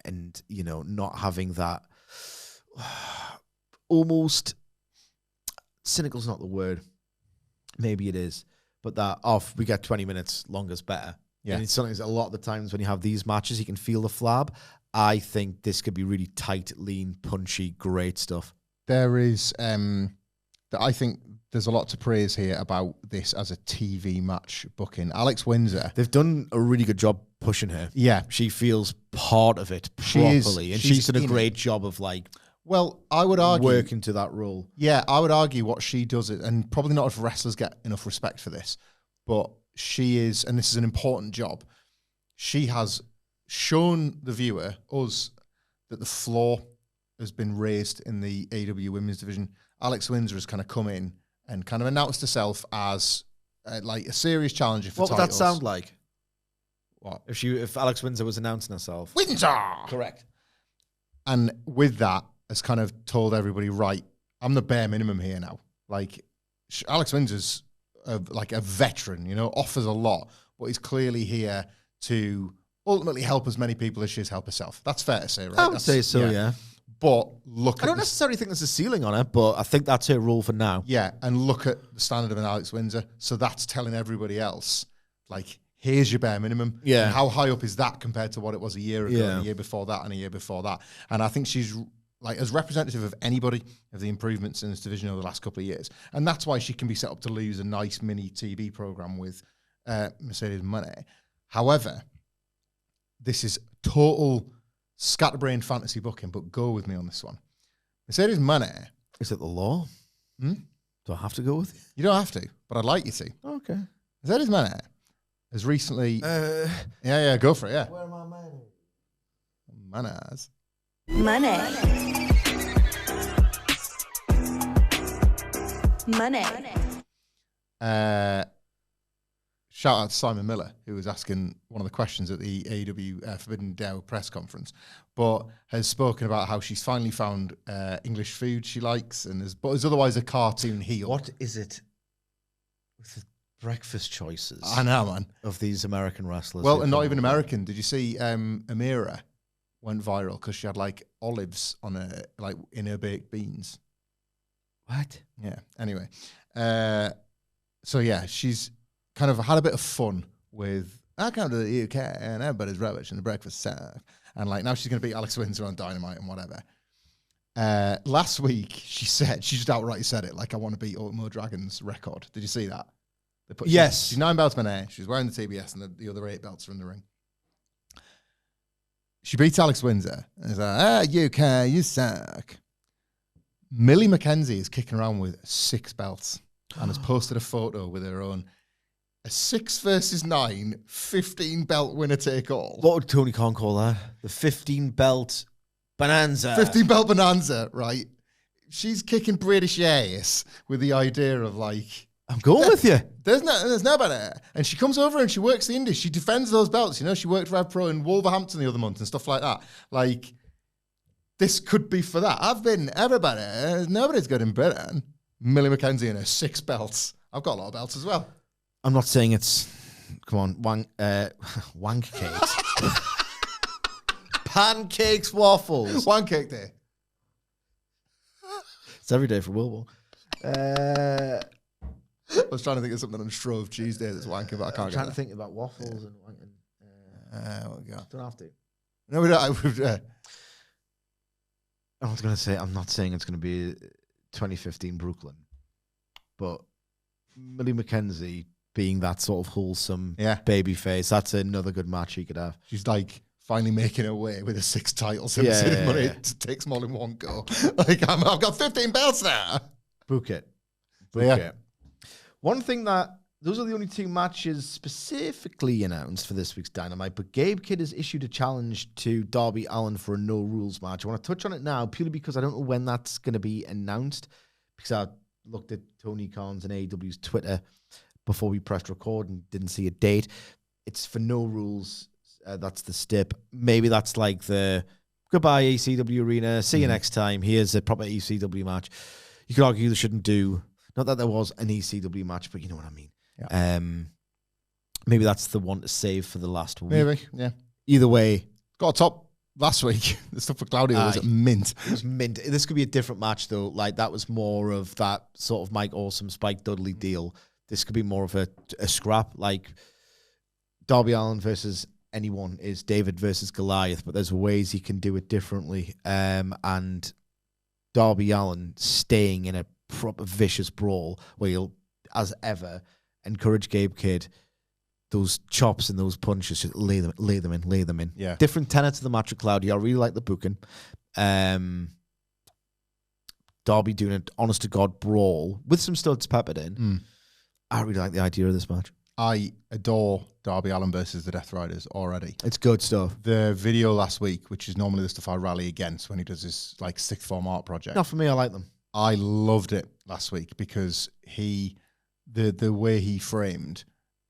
and, not having that almost, cynical's not the word. Maybe it is, but that we get 20 minutes longer is better. Yeah. And it's something that a lot of the times when you have these matches, you can feel the flab. I think this could be really tight, lean, punchy, great stuff. There is, I think there's a lot to praise here about this as a TV match booking. Alex Windsor. They've done a really good job pushing her. Yeah. She feels part of it properly. She's done a great job of well, I would argue working to that role. Yeah, I would argue what she does, and probably not if wrestlers get enough respect for this, but she is, and this is an important job, she has shown the viewer, us, that the floor has been raised in the AEW women's division. Alex Windsor has kind of come in and kind of announced herself as a serious challenger for titles. What would that sound like? What? If Alex Windsor was announcing herself? Windsor! Correct. And with that, has kind of told everybody, right, I'm the bare minimum here now. Alex Windsor's a veteran, offers a lot, but he's clearly here to ultimately help as many people as she's helped herself. That's fair to say, right? I would say so, yeah. But I don't necessarily think there's a ceiling on her, but I think that's her rule for now. Yeah, and look at the standard of an Alex Windsor. So that's telling everybody else, here's your bare minimum. Yeah. And how high up is that compared to what it was a year ago, and a year before that, and a year before that? And I think she's as representative of anybody of the improvements in this division over the last couple of years. And that's why she can be set up to lose a nice mini TV program with Mercedes Moné. However, this is total scatterbrained fantasy booking, but go with me on this one. Mercedes Moné. Is it the law? Do I have to go with you? You don't have to, but I'd like you to. Okay. Mercedes Moné has recently... Yeah, go for it, yeah. Where are my manners? Manners. Money. Shout out to Simon Miller, who was asking one of the questions at the AEW Forbidden Door press conference, but has spoken about how she's finally found English food she likes, but is otherwise a cartoon heel. What is it with the breakfast choices? I know, man. Of these American wrestlers. Well, and not even American. Did you see Amira went viral because she had olives on in her baked beans? What? Yeah. Anyway, So yeah, she's kind of had a bit of fun with, I come to the UK and everybody's rubbish and the breakfast sucks. And like now she's going to beat Alex Windsor on Dynamite and whatever. Last week she just outright said it, like, I want to beat Ultimo Dragon's record. Did you see that? Yes. She's 9 belts Moné. She's wearing the TBS and the other 8 belts are in the ring. She beats Alex Windsor. And it's like, UK, you suck. Millie McKenzie is kicking around with 6 belts and has posted a photo with her own. A 6 versus 9, 15 belt winner take all. What would Tony Khan call that? The 15 belt bonanza. 15 belt bonanza, right? She's kicking British ass with the idea of like, I'm going with you. There's no better. And she comes over and she works the indies. She defends those belts. You know, she worked Rev Pro in Wolverhampton the other month and stuff like that. Like, this could be for that. I've been everybody. Nobody's good in Britain. Millie McKenzie and her 6 belts. I've got a lot of belts as well. I'm not saying it's, come on, wank cakes. Pancakes, waffles. One cake day. It's every day for Wilbur. I was trying to think of something on Shrove Tuesday that's wanking, but I can't. I'm trying to think about waffles and wanking. There we go. Don't have to. No, we don't. I was going to say, I'm not saying it's going to be 2015 Brooklyn, but Millie McKenzie being that sort of wholesome baby face, that's another good match he could have. She's like finally making her way with her 6 titles. It takes more than one go. Like, I've got 15 belts now. Book it. One thing those are the only 2 matches specifically announced for this week's Dynamite, but Gabe Kidd has issued a challenge to Darby Allin for a no rules match. I want to touch on it now purely because I don't know when that's going to be announced, because I looked at Tony Khan's and AEW's Twitter before we pressed record and didn't see a date. It's for no rules. That's the stip. Maybe that's like the goodbye ECW arena. See you next time. Here's a proper ECW match. You could argue they shouldn't do, not that there was an ECW match, but you know what I mean. Yeah. Maybe that's the one to save for the last week. Maybe, yeah. Either way. Got a top last week. The stuff for Claudio was mint. It was mint. This could be a different match, though. Like, that was more of that sort of Mike Awesome, Spike Dudley deal. This could be more of a scrap. Like, Darby Allin versus anyone is David versus Goliath, but there's ways he can do it differently. And Darby Allin staying in a proper vicious brawl where he'll, as ever, encourage Gabe Kidd. Those chops and those punches, just lay them in. Yeah. Different tenets of the match with Claudio. I really like the booking. Darby doing an honest to God brawl with some studs peppered in. I really like the idea of this match. I adore Darby Allin versus the Death Riders already. It's good stuff. The video last week, which is normally the stuff I rally against when he does his like 6th form art project. Not for me, I like them. I loved it last week because the way he framed,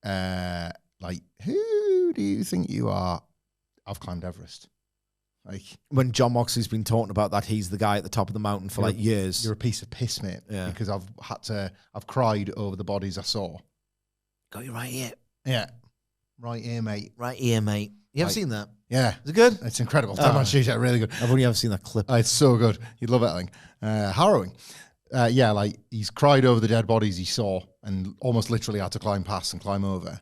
like, who do you think you are? I've climbed Everest. Like, when Jon Moxley's been talking about that, he's the guy at the top of the mountain for like years. You're a piece of piss, mate. Yeah. Because I've cried over the bodies I saw. Got you right here. Yeah. Right here, mate. Right here, mate. You ever seen that? Yeah. Is it good? It's incredible. Really good. I've only ever seen that clip. It's so good. You'd love it, I think. Harrowing. Like, he's cried over the dead bodies he saw and almost literally had to climb past and climb over.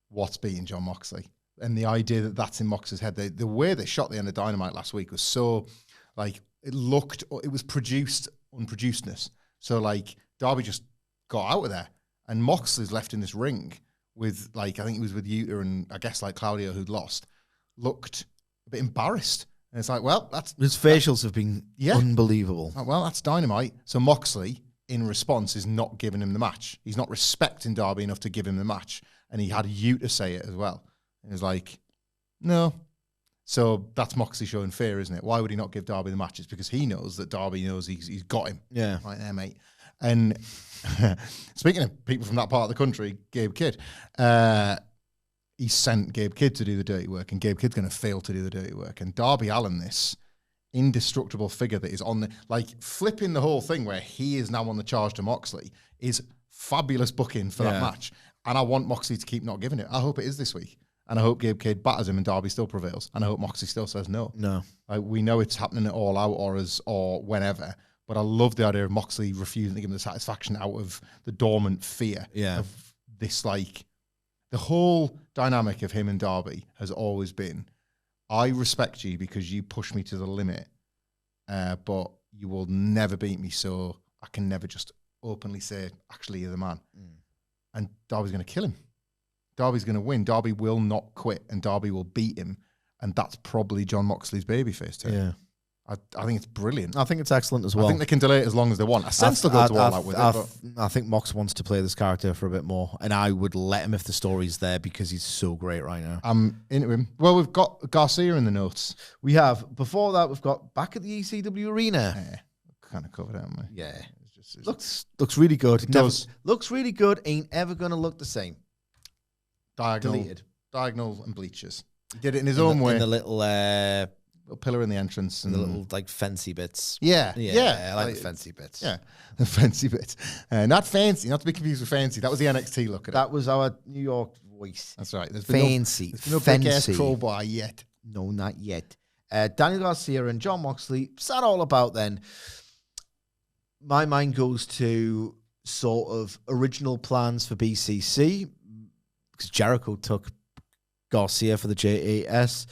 What's beating Jon Moxley? And the idea that that's in Mox's head. The way they shot the end of Dynamite last week was so, like, it was produced unproducedness. So, like, Darby just got out of there. And Moxley's left in this ring with, like, I think he was with Yuta and I guess, like, Claudio, who'd lost, looked a bit embarrassed. And it's like, well, his facials have been unbelievable. Well, that's Dynamite. So Moxley, in response, is not giving him the match. He's not respecting Darby enough to give him the match. And he had Yuta say it as well. And he's like, no. So that's Moxley showing fear, isn't it? Why would he not give Darby the match? It's because he knows that Darby knows he's got him. Yeah. Right there, mate. And speaking of people from that part of the country, Gabe Kidd, he sent Gabe Kidd to do the dirty work, and Gabe Kidd's going to fail to do the dirty work. And Darby Allin, this indestructible figure that is on the, like, flipping the whole thing where he is now on the charge to Moxley, is fabulous booking for that match. And I want Moxley to keep not giving it. I hope it is this week. And I hope Gabe Kidd batters him and Darby still prevails. And I hope Moxley still says no. No. Like, we know it's happening at All Out or whenever. But I love the idea of Moxley refusing to give him the satisfaction out of the dormant fear of this, like, the whole dynamic of him and Darby has always been, I respect you because you push me to the limit, but you will never beat me, so I can never just openly say, actually, you're the man. And Darby's going to kill him. Darby's going to win. Darby will not quit, and Darby will beat him, and that's probably Jon Moxley's babyface turn. Yeah. I think it's brilliant. I think it's excellent as well. I think they can delay it as long as they want. I sense they'll go to All Out with it. I think Mox wants to play this character for a bit more, and I would let him if the story's there because he's so great right now. I'm into him. Well, we've got Garcia in the notes. We have. Before that, we've got back at the ECW arena. Yeah, kind of covered it, haven't we? Yeah. It's Looks really good. It does. Looks really good. Ain't ever going to look the same. Diagonal and bleachers. He did it in his own way. In the little pillar in the entrance and the little like fancy bits. Yeah. I like the fancy bits. Yeah, the fancy bits. Not fancy, not to be confused with fancy. That was the NXT look at it. That was our New York voice. That's right. There's fancy. There's been no big-ass crowbar yet. No, not yet. Daniel Garcia and Jon Moxley. What's that all about then? My mind goes to sort of original plans for BCC because Jericho took Garcia for the JAS.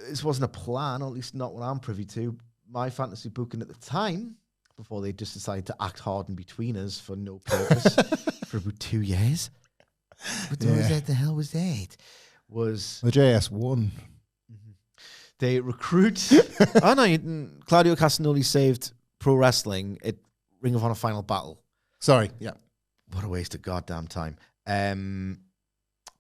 This wasn't a plan, or at least not what I'm privy to. My fantasy booking at the time, before they just decided to act hard in between us for no purpose for about 2 years. What the hell was that? Was the JS won. They recruit. I know Claudio Castagnoli saved pro wrestling at Ring of Honor Final Battle. Sorry, yeah. What a waste of goddamn time.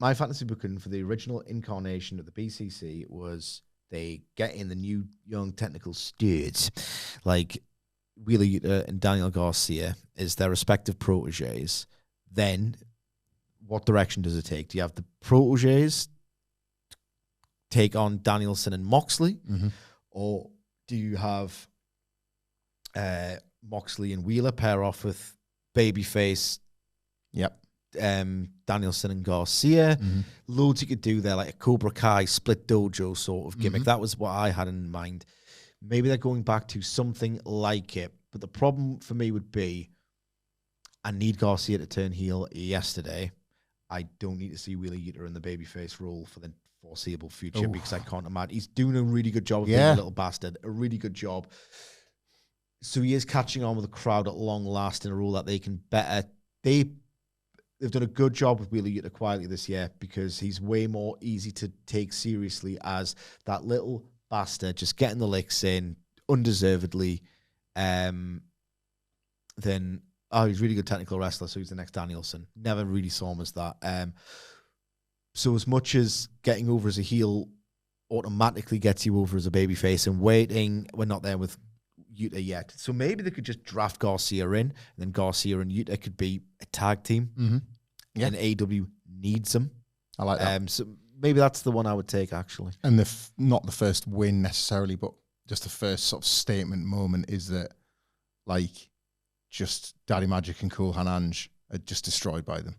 My fantasy booking for the original incarnation of the BCC was they get in the new young technical studs like Wheeler Yuta and Daniel Garcia as their respective proteges. Then what direction does it take? Do you have the proteges take on Danielson and Moxley? Or do you have Moxley and Wheeler pair off with Babyface? Yep. Danielson and Garcia. Loads you could do there, like a Cobra Kai split dojo sort of gimmick. That was what I had in mind. Maybe they're going back to something like it. But the problem for me would be, I need Garcia to turn heel yesterday. I don't need to see Wheeler Yuta in the babyface role for the foreseeable future because I can't imagine. He's doing a really good job of being a little bastard. A really good job. So he is catching on with the crowd at long last in a role that they can better. They've done a good job with Wheeler Yuta quietly this year because he's way more easy to take seriously as that little bastard just getting the licks in undeservedly. Then, he's a really good technical wrestler, so he's the next Danielson. Never really saw him as that. So as much as getting over as a heel automatically gets you over as a babyface and waiting, we're not there with Yuta yet. So maybe they could just draft Garcia in, and then Garcia and Yuta could be a tag team. And AEW needs them. I like that. So maybe that's the one I would take, actually. And not the first win necessarily, but just the first sort of statement moment is that, like, just Daddy Magic and Cool Hanange are just destroyed by them.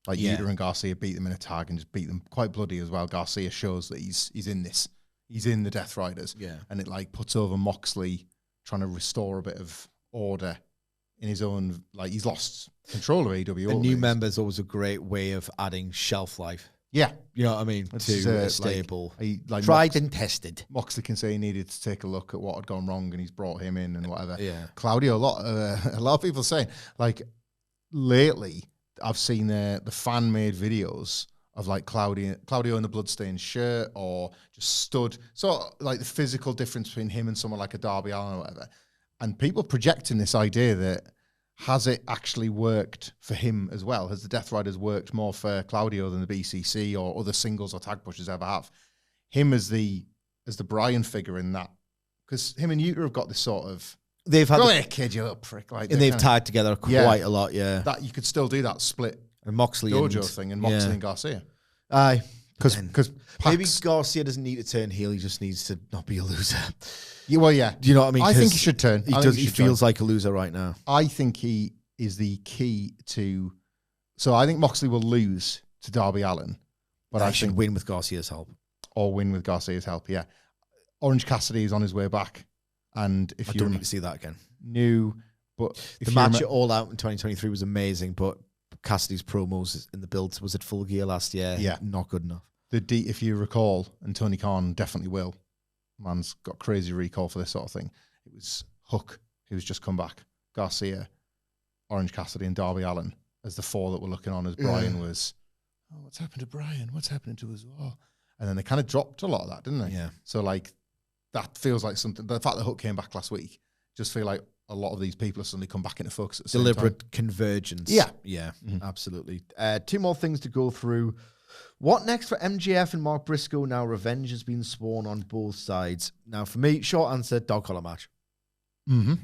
Like, Yuta and Garcia beat them in a tag and just beat them quite bloody as well. Garcia shows that he's in this. He's in the Death Riders. Yeah. And it, like, puts over Moxley trying to restore a bit of order in his own, like, he's lost control of AEW. The new member's always a great way of adding shelf life. Yeah. You know what I mean? To a stable. Like tried and tested. Moxley can say he needed to take a look at what had gone wrong and he's brought him in and whatever. Yeah. Claudio, a lot of people saying, like, lately, I've seen the fan-made videos of, like, Claudio in the bloodstained shirt or just stood. So, like, the physical difference between him and someone like a Darby Allin or whatever. And people projecting this idea that, has it actually worked for him as well? Has the Death Riders worked more for Claudio than the BCC or other singles or tag pushers ever have? Him as the Brian figure in that. Because him and Yuta have got this sort of, they've had go here, kid, you little prick. Like, and they've tied together quite a lot, That you could still do that split and Moxley dojo thing and Moxley and Garcia. Aye. Because maybe Garcia doesn't need to turn heel, he just needs to not be a loser. Yeah, well, yeah. Do you know what I mean? I think he should turn. He feels like a loser right now. I think he is the key to. So I think Moxley will lose to Darby Allin, but I should win with Garcia's help. Or win with Garcia's help. Yeah, Orange Cassidy is on his way back, and if I don't need to see that again. new. But the match at All Out in 2023 was amazing, but Cassidy's promos in the build was at Full Gear last year. Yeah. Not good enough. If you recall, and Tony Khan definitely will, man's got crazy recall for this sort of thing. It was Hook, who's just come back, Garcia, Orange Cassidy, and Darby Allin as the four that were looking on as Brian was, oh, what's happened to Brian? What's happening to us all? And then they kind of dropped a lot of that, didn't they? Yeah. So, like, that feels like something. The fact that Hook came back last week, just feel like a lot of these people have suddenly come back into focus at the same time. Deliberate convergence. Yeah. Yeah, absolutely. Two more things to go through. What next for MJF and Mark Briscoe now? Revenge has been sworn on both sides. Now, for me, short answer, dog collar match. Mm-hmm.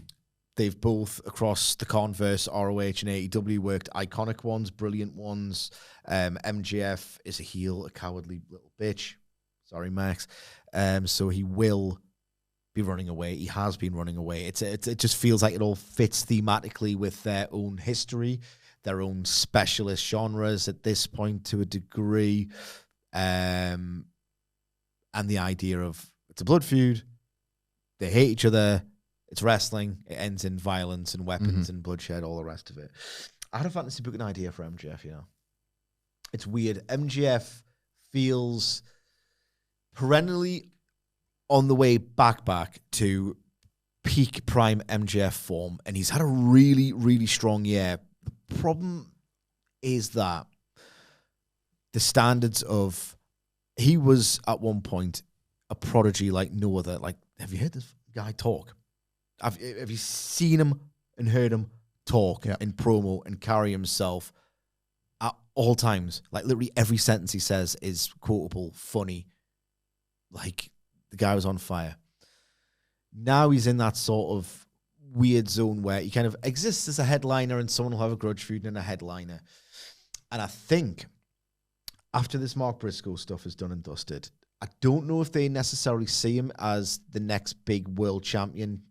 They've both, across the Converse, ROH and AEW, worked iconic ones, brilliant ones. MJF is a heel, a cowardly little bitch. Sorry, Max. So he will be running away. He has been running away. It just feels like it all fits thematically with their own history, their own specialist genres at this point to a degree. And the idea of it's a blood feud. They hate each other. It's wrestling. It ends in violence and weapons and bloodshed, all the rest of it. I had a fantasy booking idea for MJF, you know. It's weird. MJF feels perennially on the way back to peak prime MJF form, and he's had a really, really strong year. The problem is that the standards of... He was, at one point, a prodigy like no other. Like, have you heard this guy talk? Have you seen him and heard him talk and promo and carry himself at all times? Like, literally every sentence he says is quotable, funny. Like, the guy was on fire. Now he's in that sort of weird zone where he kind of exists as a headliner and someone will have a grudge feud and a headliner. And I think after this Mark Briscoe stuff is done and dusted, I don't know if they necessarily see him as the next big world champion.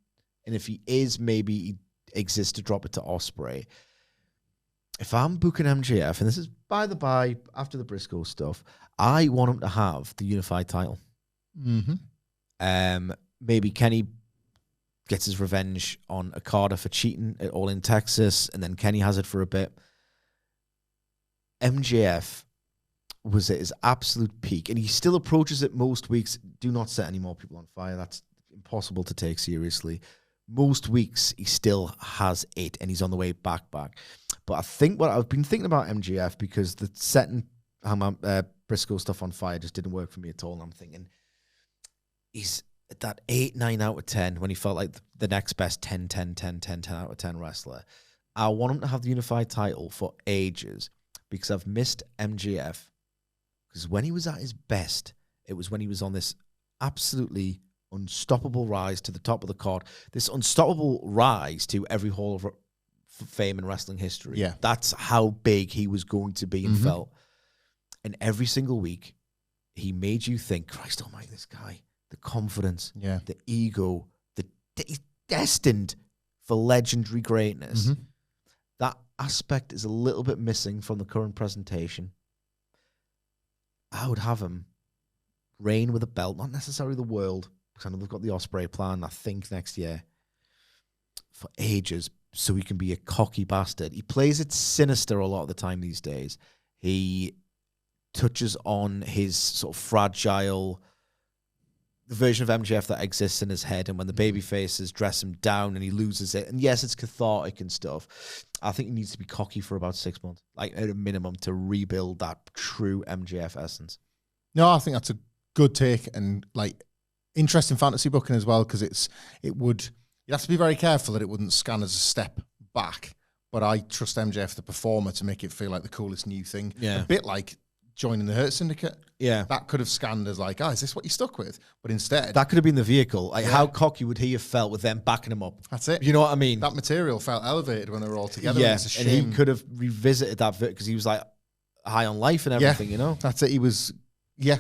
And if he is, maybe he exists to drop it to Ospreay. If I'm booking MJF, and this is by the by, after the Briscoe stuff, I want him to have the unified title. Mm-hmm. Maybe Kenny gets his revenge on Okada for cheating at All in Texas, and then Kenny has it for a bit. MJF was at his absolute peak, and he still approaches it most weeks. Do not set any more people on fire. That's impossible to take seriously. Most weeks, he still has it, and he's on the way back. But I think what I've been thinking about MJF, because the setting Briscoe stuff on fire just didn't work for me at all, and I'm thinking he's at that 8, 9 out of 10 when he felt like the next best 10 out of 10 wrestler. I want him to have the unified title for ages, because I've missed MJF. Because when he was at his best, it was when he was on this absolutely unstoppable rise to the top of the card, this unstoppable rise to every hall of fame in wrestling history. Yeah. That's how big he was going to be and felt. And every single week, he made you think, Christ almighty, this guy, the confidence, the ego, he's destined for legendary greatness. That aspect is a little bit missing from the current presentation. I would have him reign with a belt, not necessarily the world, because I know they've got the Ospreay plan, I think, next year, for ages, so he can be a cocky bastard. He plays it sinister a lot of the time these days. He touches on his sort of fragile, the version of MJF that exists in his head, and when the baby faces dress him down and he loses it, and yes, it's cathartic and stuff, I think he needs to be cocky for about 6 months, like at a minimum, to rebuild that true MJF essence. No, I think that's a good take, and like interesting fantasy booking as well, because you have to be very careful that it wouldn't scan as a step back. But I trust MJF, the performer, to make it feel like the coolest new thing. Yeah. A bit like joining the Hurt Syndicate. Yeah. That could have scanned as like, is this what you stuck with? But instead, that could have been the vehicle. Like, how cocky would he have felt with them backing him up? That's it. You know what I mean? That material felt elevated when they were all together. Yeah, it's a shame. and he could have revisited that because he was like high on life and everything, you know? That's it. He was,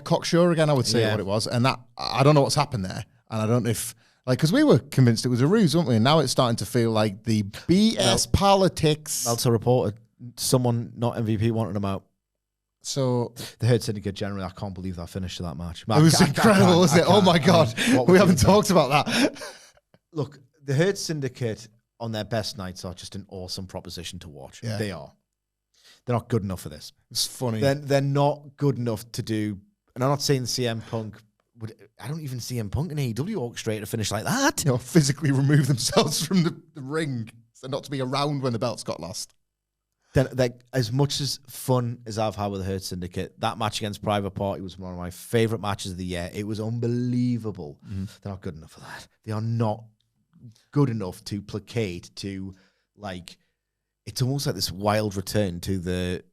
cocksure again, I would say what it was. And that, I don't know what's happened there. And I don't know if, because we were convinced it was a ruse, weren't we? And now it's starting to feel like the BS politics. Also reported someone, not MVP, wanted him out. So the Hurt Syndicate generally, I can't believe that finished to that match. It was incredible, wasn't it? Oh my God. We haven't talked about that. Look, the Hurt Syndicate on their best nights are just an awesome proposition to watch. Yeah. They are. They're not good enough for this. It's funny. They're not good enough to do. And I'm not saying CM Punk would. I don't even see CM Punk in AEW orchestrate a finish like that. Physically remove themselves from the ring so not to be around when the belts got lost. Then, as much as fun as I've had with the Hurt Syndicate, that match against Private Party was one of my favorite matches of the year. It was unbelievable. Mm-hmm. They're not good enough for that. They are not good enough to placate to, like, it's almost like this wild return to the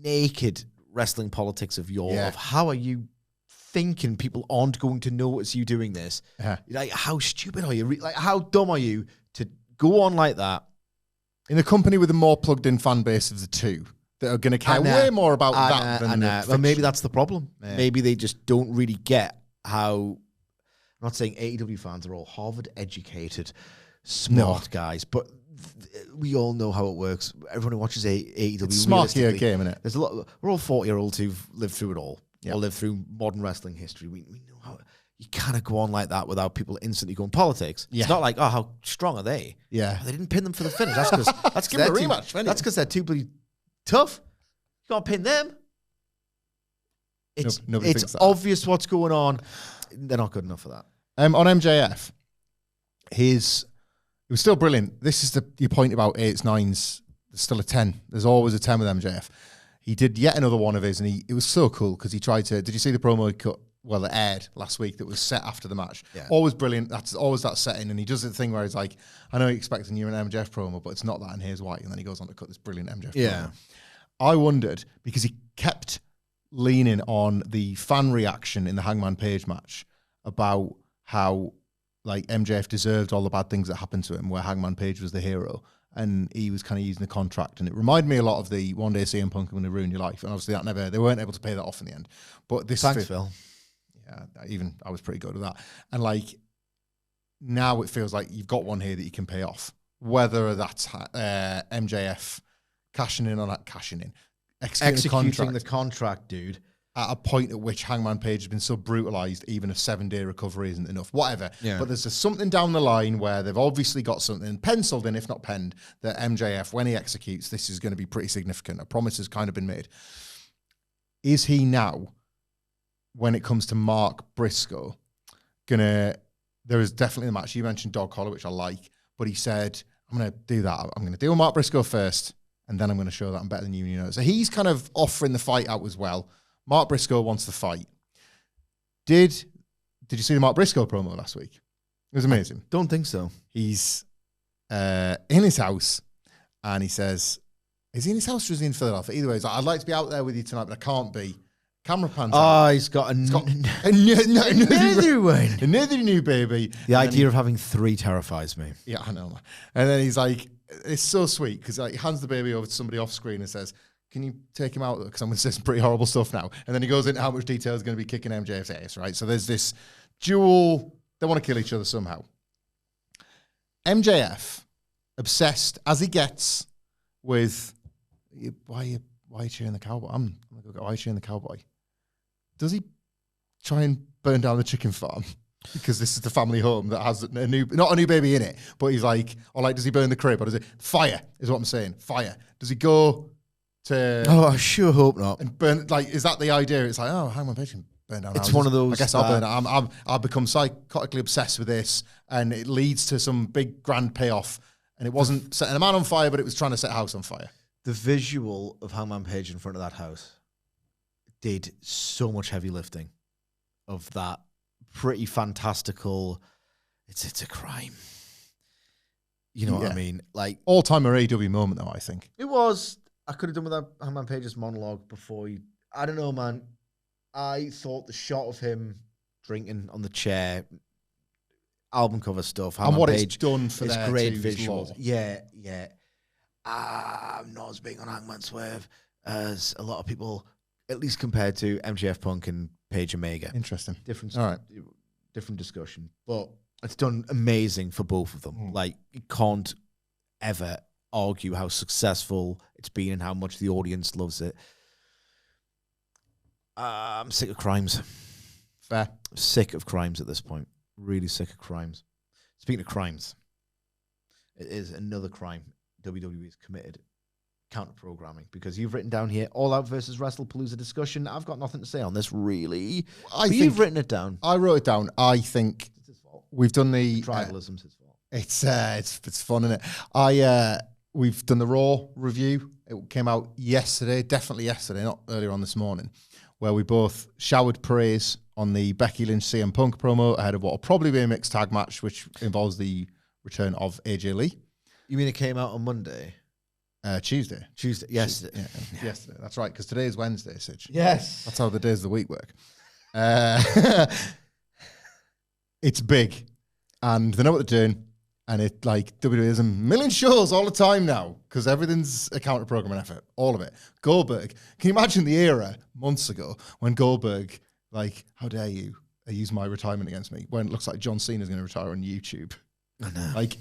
naked wrestling politics of yore. Of how are you thinking people aren't going to notice you doing this? Like, how stupid are you? Like, how dumb are you to go on like that? In a company with a more plugged-in fan base of the two that are going to care way more about that than well, maybe that's the problem. Yeah. Maybe they just don't really get how... I'm not saying AEW fans are all Harvard-educated, smart guys, but we all know how it works. Everyone who watches AEW... It's a smart game, isn't it? There's a lot. We're all 40-year-olds who've lived through it all, or lived through modern wrestling history. We know how... You cannot go on like that without people instantly going politics. Yeah. It's not like, how strong are they? Yeah. They didn't pin them for the finish. That's because give them a rematch. That's because they're too bloody tough. You can't pin them. It's obvious what's going on. They're not good enough for that. On MJF, it was still brilliant. This is your point about 8s, 9s. There's still a 10. There's always a 10 with MJF. He did yet another one of his, and it was so cool because he tried to... Did you see the promo he cut? Well, it aired last week that was set after the match. Yeah. Always brilliant. That's always that setting. And he does the thing where he's like, I know you're expecting you're an MJF promo, but it's not that, and here's why. And then he goes on to cut this brilliant MJF promo. I wondered, because he kept leaning on the fan reaction in the Hangman Page match about how, like, MJF deserved all the bad things that happened to him, where Hangman Page was the hero. And he was kind of using the contract. And it reminded me a lot of the one day CM Punk going to ruin your life. And obviously they weren't able to pay that off in the end. But this... Thanks, Phil. I was pretty good at that. And like now it feels like you've got one here that you can pay off. Whether that's MJF executing the contract, dude. At a point at which Hangman Page has been so brutalized, even a 7-day recovery isn't enough. Whatever. Yeah. But there's something down the line where they've obviously got something penciled in, if not penned, that MJF, when he executes, this is going to be pretty significant. A promise has kind of been made. Is he now, when it comes to Mark Briscoe, there is definitely a match. You mentioned Dog Collar, which I like, but he said, I'm going to do that. I'm going to deal with Mark Briscoe first, and then I'm going to show that I'm better than you. So he's kind of offering the fight out as well. Mark Briscoe wants the fight. Did you see the Mark Briscoe promo last week? It was amazing. I don't think so. He's in his house, and he says, is he in his house or is he in Philadelphia? Either way, he's like, I'd like to be out there with you tonight, but I can't be. Camera pans out. He's got another one. Another new baby. The idea of having 3 terrifies me. Yeah, I know. And then he's like, it's so sweet because he hands the baby over to somebody off screen and says, can you take him out? Because I'm going to say some pretty horrible stuff now. And then he goes into how much detail is going to be kicking MJF's ass, right? So there's this dual, they want to kill each other somehow. MJF, obsessed as he gets with, why are you cheering the cowboy? I'm going to go, why are you cheering the cowboy? Does he try and burn down the chicken farm? Because this is the family home that has not a new baby in it, but he's like, does he burn the crib? Or does it, fire is what I'm saying, fire. Does he go to... Oh, I sure hope not. And burn, is that the idea? It's like, Hangman Page can burn down It's houses. one of those... I guess I'll burn it. I'll become psychotically obsessed with this, and it leads to some big grand payoff, and it wasn't setting a man on fire, but it was trying to set a house on fire. The visual of Hangman Page in front of that house did so much heavy lifting of that pretty fantastical. It's a crime. You know what I mean? Like all-time AEW moment, though. I think it was. I could have done with that Hangman Page's monologue before. I don't know, man. I thought the shot of him drinking on the chair, album cover stuff, and what Page, it's done for their great visuals. Yeah. I'm not as big on Hangman Swerve as a lot of people, at least compared to MJF Punk and Page Omega. Interesting. Different discussion. But it's done amazing for both of them. Like, you can't ever argue how successful it's been and how much the audience loves it. I'm sick of crimes. Fair. Sick of crimes at this point. Really sick of crimes. Speaking of crimes, It is another crime WWE has committed. Counter-programming, because you've written down here All Out versus Wrestlepalooza discussion. I've got nothing to say on this, really. But you've written it down. I wrote it down. I think it's his fault. We've done the tribalism's his fault. It's fun, isn't it? We've done the Raw review. It came out yesterday, definitely yesterday, not earlier on this morning, where we both showered praise on the Becky Lynch CM Punk promo ahead of what will probably be a mixed tag match, which involves the return of AJ Lee. You mean it came out on Monday? Tuesday. Yesterday. Yeah, yesterday. That's right, because today is Wednesday, Sidge. Yes. That's how the days of the week work. It's big, and they know what they're doing, and it, like, WWE has a million shows all the time now, because everything's a counter-programming effort, all of it. Goldberg, can you imagine the era months ago when Goldberg, like, how dare you use my retirement against me, when it looks like John Cena's going to retire on YouTube. I know. Like,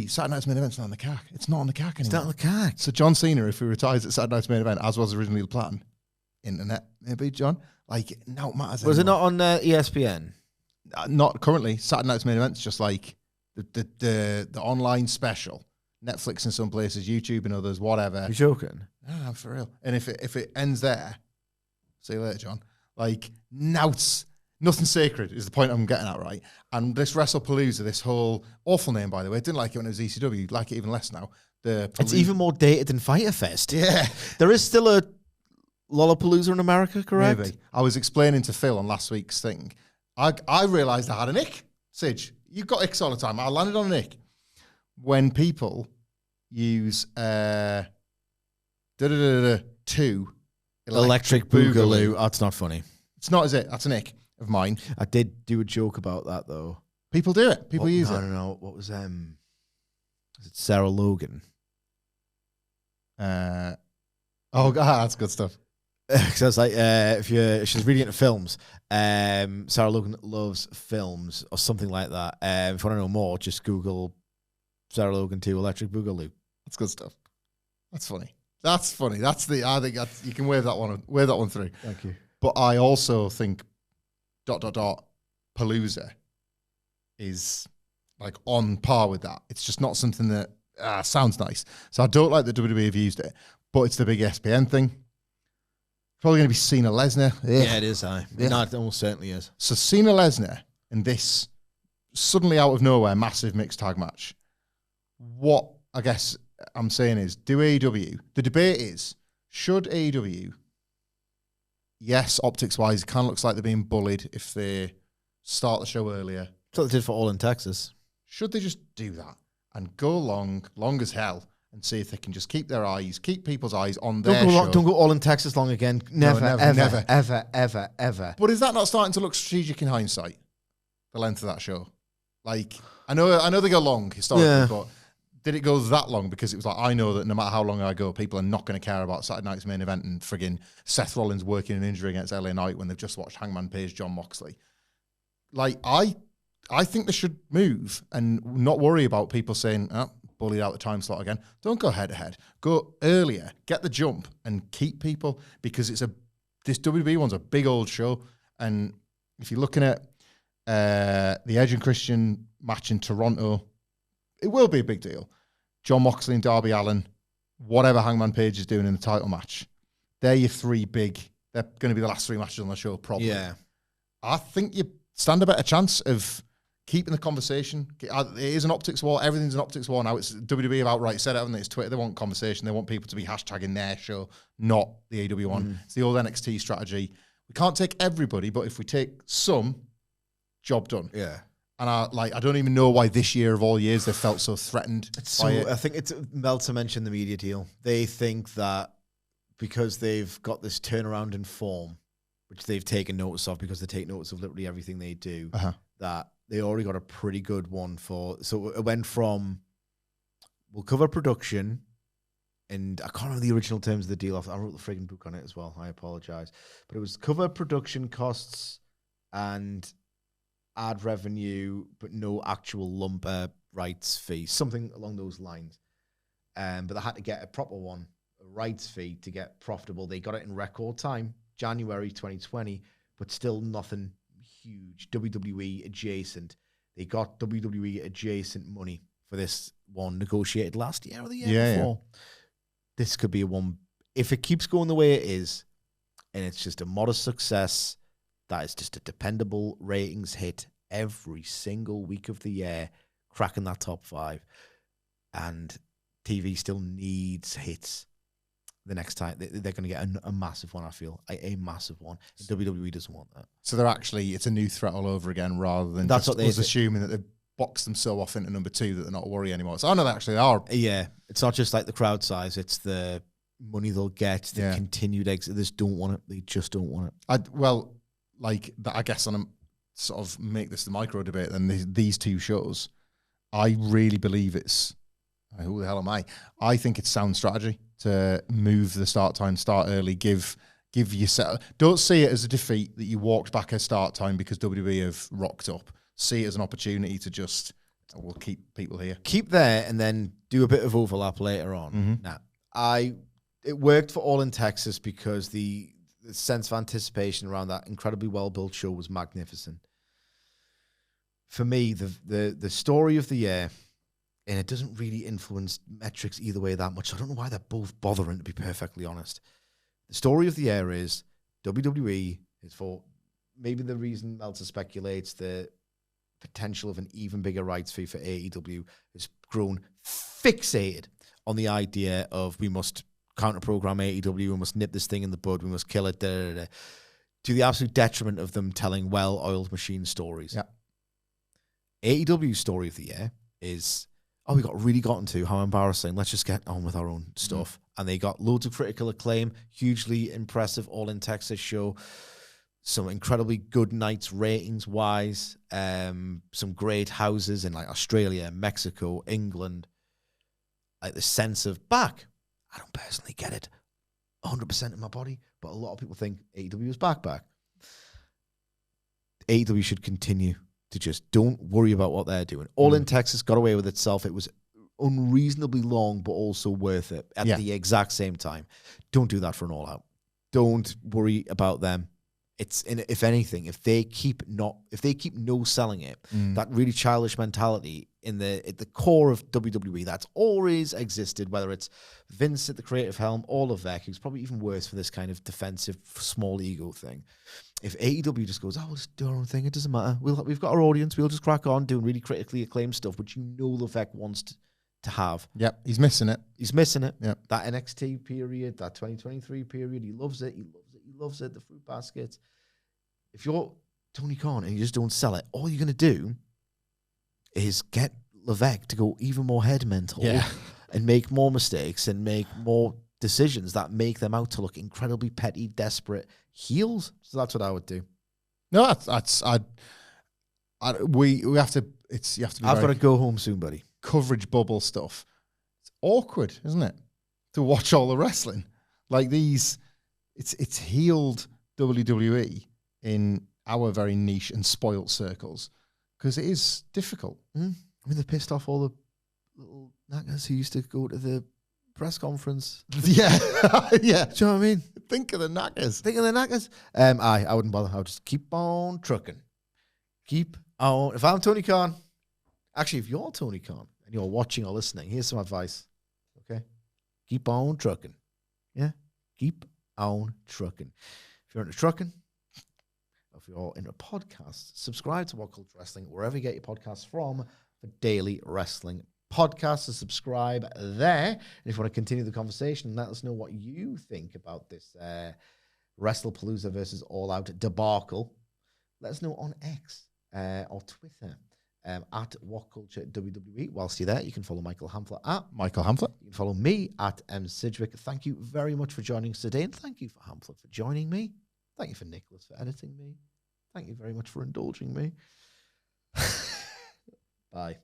Saturday Night's Main Event's not on the CAC. It's not on the CAC anymore. It's not on the CAC. So John Cena, if he retires at Saturday Night's Main Event, as was originally the plan, internet, maybe, John? Like, now it matters. Was it not on ESPN? Not currently. Saturday Night's Main Event's just like the online special. Netflix in some places, YouTube in others, whatever. You're joking? No, I'm for real. And if it ends there, see you later, John. Like, now it's nothing sacred is the point I'm getting at, right? And this Wrestlepalooza, this whole awful name, by the way, didn't like it when it was ECW, like it even less now. It's even more dated than Fyter Fest. Yeah. There is still a Lollapalooza in America, correct? Maybe. I was explaining to Phil on last week's thing. I realised I had an ick. Sidge, you've got icks all the time. I landed on an ick. When people use two Electric Boogaloo. That's not funny. It's not, is it? That's an ick of mine. I did do a joke about that, though. People do it. People use it. I don't know. What was is it Sarah Logan? Oh, God, that's good stuff. Because I was like, she's really into films. Sarah Logan loves films or something like that. If you want to know more, just Google Sarah Logan 2 Electric Boogaloo. That's good stuff. That's funny. That's funny. I think you can wave that one through. Thank you. But I also think ... Palooza is like on par with that. It's just not something that sounds nice. So I don't like that WWE have used it, but it's the big SPN thing. Probably going to be Cena Lesnar. Yeah, it is. No, it almost certainly is. So Cena Lesnar in this suddenly out of nowhere massive mixed tag match. What I guess I'm saying is, do AEW, the debate is, should AEW, yes, optics-wise, it kind of looks like they're being bullied if they start the show earlier. That's what they did for All in Texas. Should they just do that and go long as hell, and see if they can just keep people's eyes on their show? Don't go All in Texas long again. Never. Ever. But is that not starting to look strategic in hindsight, the length of that show? Like, I know they go long historically, but did it go that long? Because it was like, I know that no matter how long I go, people are not going to care about Saturday Night's Main Event and friggin' Seth Rollins working an injury against LA Knight when they've just watched Hangman Page Jon Moxley. Like, I think they should move and not worry about people saying, bullied out the time slot again. Don't go head-to-head. Go earlier. Get the jump and keep people, because this WWE one's a big old show. And if you're looking at the Edge and Christian match in Toronto, it will be a big deal. Jon Moxley and Darby Allin, whatever Hangman Page is doing in the title match, they're your three big. They're going to be the last three matches on the show, probably. Yeah. I think you stand a better chance of keeping the conversation. It is an optics war. Everything's an optics war now. It's WWE have outright said it, haven't they? It's Twitter. They want conversation. They want people to be hashtagging their show, not the AEW one. It's the old NXT strategy. We can't take everybody, but if we take some, job done. Yeah. And I don't even know why this year of all years they felt so threatened by it. I think it's Meltzer mentioned the media deal. They think that because they've got this turnaround in form, which they've taken notice of because they take notice of literally everything they do, that they already got a pretty good one for. So it went from, we'll cover production, and I can't remember the original terms of the deal. I wrote the friggin' book on it as well. I apologize. But it was cover production costs and ad revenue, but no actual lump rights fee, something along those lines. But they had to get a proper one, a rights fee, to get profitable. They got it in record time, January 2020, but still nothing huge. WWE adjacent. They got WWE adjacent money for for this one negotiated last year or the year before. Yeah. This could be a one. If it keeps going the way it is, and it's just a modest success, that is just a dependable ratings hit every single week of the year, cracking that top 5. And TV still needs hits the next time. They're going to get a massive one, I feel. A massive one. WWE doesn't want that. So it's a new threat all over again, rather than that's just us assuming that they've boxed them so off into number 2 that they're not worried anymore. So I know they actually are. Yeah. It's not just like the crowd size, it's the money they'll get, the continued exit. They just don't want it. They just don't want it. I guess on a sort of make this the micro debate, then these 2 shows, I really believe it's, who the hell am I? I think it's sound strategy to move the start time, start early, give yourself. Don't see it as a defeat that you walked back a start time because WWE have rocked up. See it as an opportunity to just, we'll keep people here. Keep there and then do a bit of overlap later on. Mm-hmm. Now, it worked for All in Texas because the sense of anticipation around that incredibly well-built show was magnificent. For me, the story of the year, and it doesn't really influence metrics either way that much. So I don't know why they're both bothering, to be perfectly honest. The story of the year is WWE is for maybe the reason Meltzer speculates the potential of an even bigger rights fee for AEW has grown fixated on the idea of we must counter-program AEW, we must nip this thing in the bud, we must kill it, to the absolute detriment of them telling well-oiled machine stories. Yeah. AEW's story of the year is, we got really gotten to how embarrassing. Let's just get on with our own stuff. And they got loads of critical acclaim, hugely impressive All in Texas show, some incredibly good nights ratings-wise, some great houses in like Australia, Mexico, England. Like the sense of back. I don't personally get it 100% in my body, but a lot of people think AEW is back. AEW should continue to just don't worry about what they're doing. All in Texas got away with itself. It was unreasonably long, but also worth it at the exact same time. Don't do that for an All Out. Don't worry about them. If anything, if they keep no selling it, that really childish mentality at the core of WWE that's always existed, whether it's Vince at the creative helm or Levesque, who's probably even worse for this kind of defensive small ego thing. If AEW just goes, we'll just do our own thing, it doesn't matter. We've got our audience, we'll just crack on doing really critically acclaimed stuff, which Levesque wants to have. Yep, he's missing it. Yep. That NXT period, that 2023 period, he loves it. The fruit baskets. If you're Tony Khan and you just don't sell it, all you're going to do is get Levesque to go even more head mental and make more mistakes and make more decisions that make them out to look incredibly petty, desperate heels. So that's what I would do. No, we have to. You have to be. I've got to go home soon, buddy. Coverage bubble stuff. It's awkward, isn't it, to watch all the wrestling like these? It's healed WWE in our very niche and spoilt circles because it is difficult. I mean, they pissed off all the little knackers who used to go to the press conference. Yeah. Yeah. Do you know what I mean? Think of the knackers. I wouldn't bother. I would just keep on trucking. Keep on. If I'm Tony Khan, actually, if you're Tony Khan and you're watching or listening, here's some advice. Okay? Keep on trucking. Yeah? Keep on trucking. If you're into trucking, if you're into podcasts, subscribe to WhatCulture Wrestling wherever you get your podcasts from for daily wrestling podcasts. So subscribe there. And if you want to continue the conversation, let us know what you think about this Wrestlepalooza versus All Out debacle. Let us know on X or Twitter at WhatCulture WWE. Whilst you're there, you can follow Michael Hamflett at Michael Hamflett. You can follow me at M. Sidgwick. Thank you very much for joining us today, and thank you for Hamflett for joining me. Thank you for Nicholas for editing me. Thank you very much for indulging me. Bye.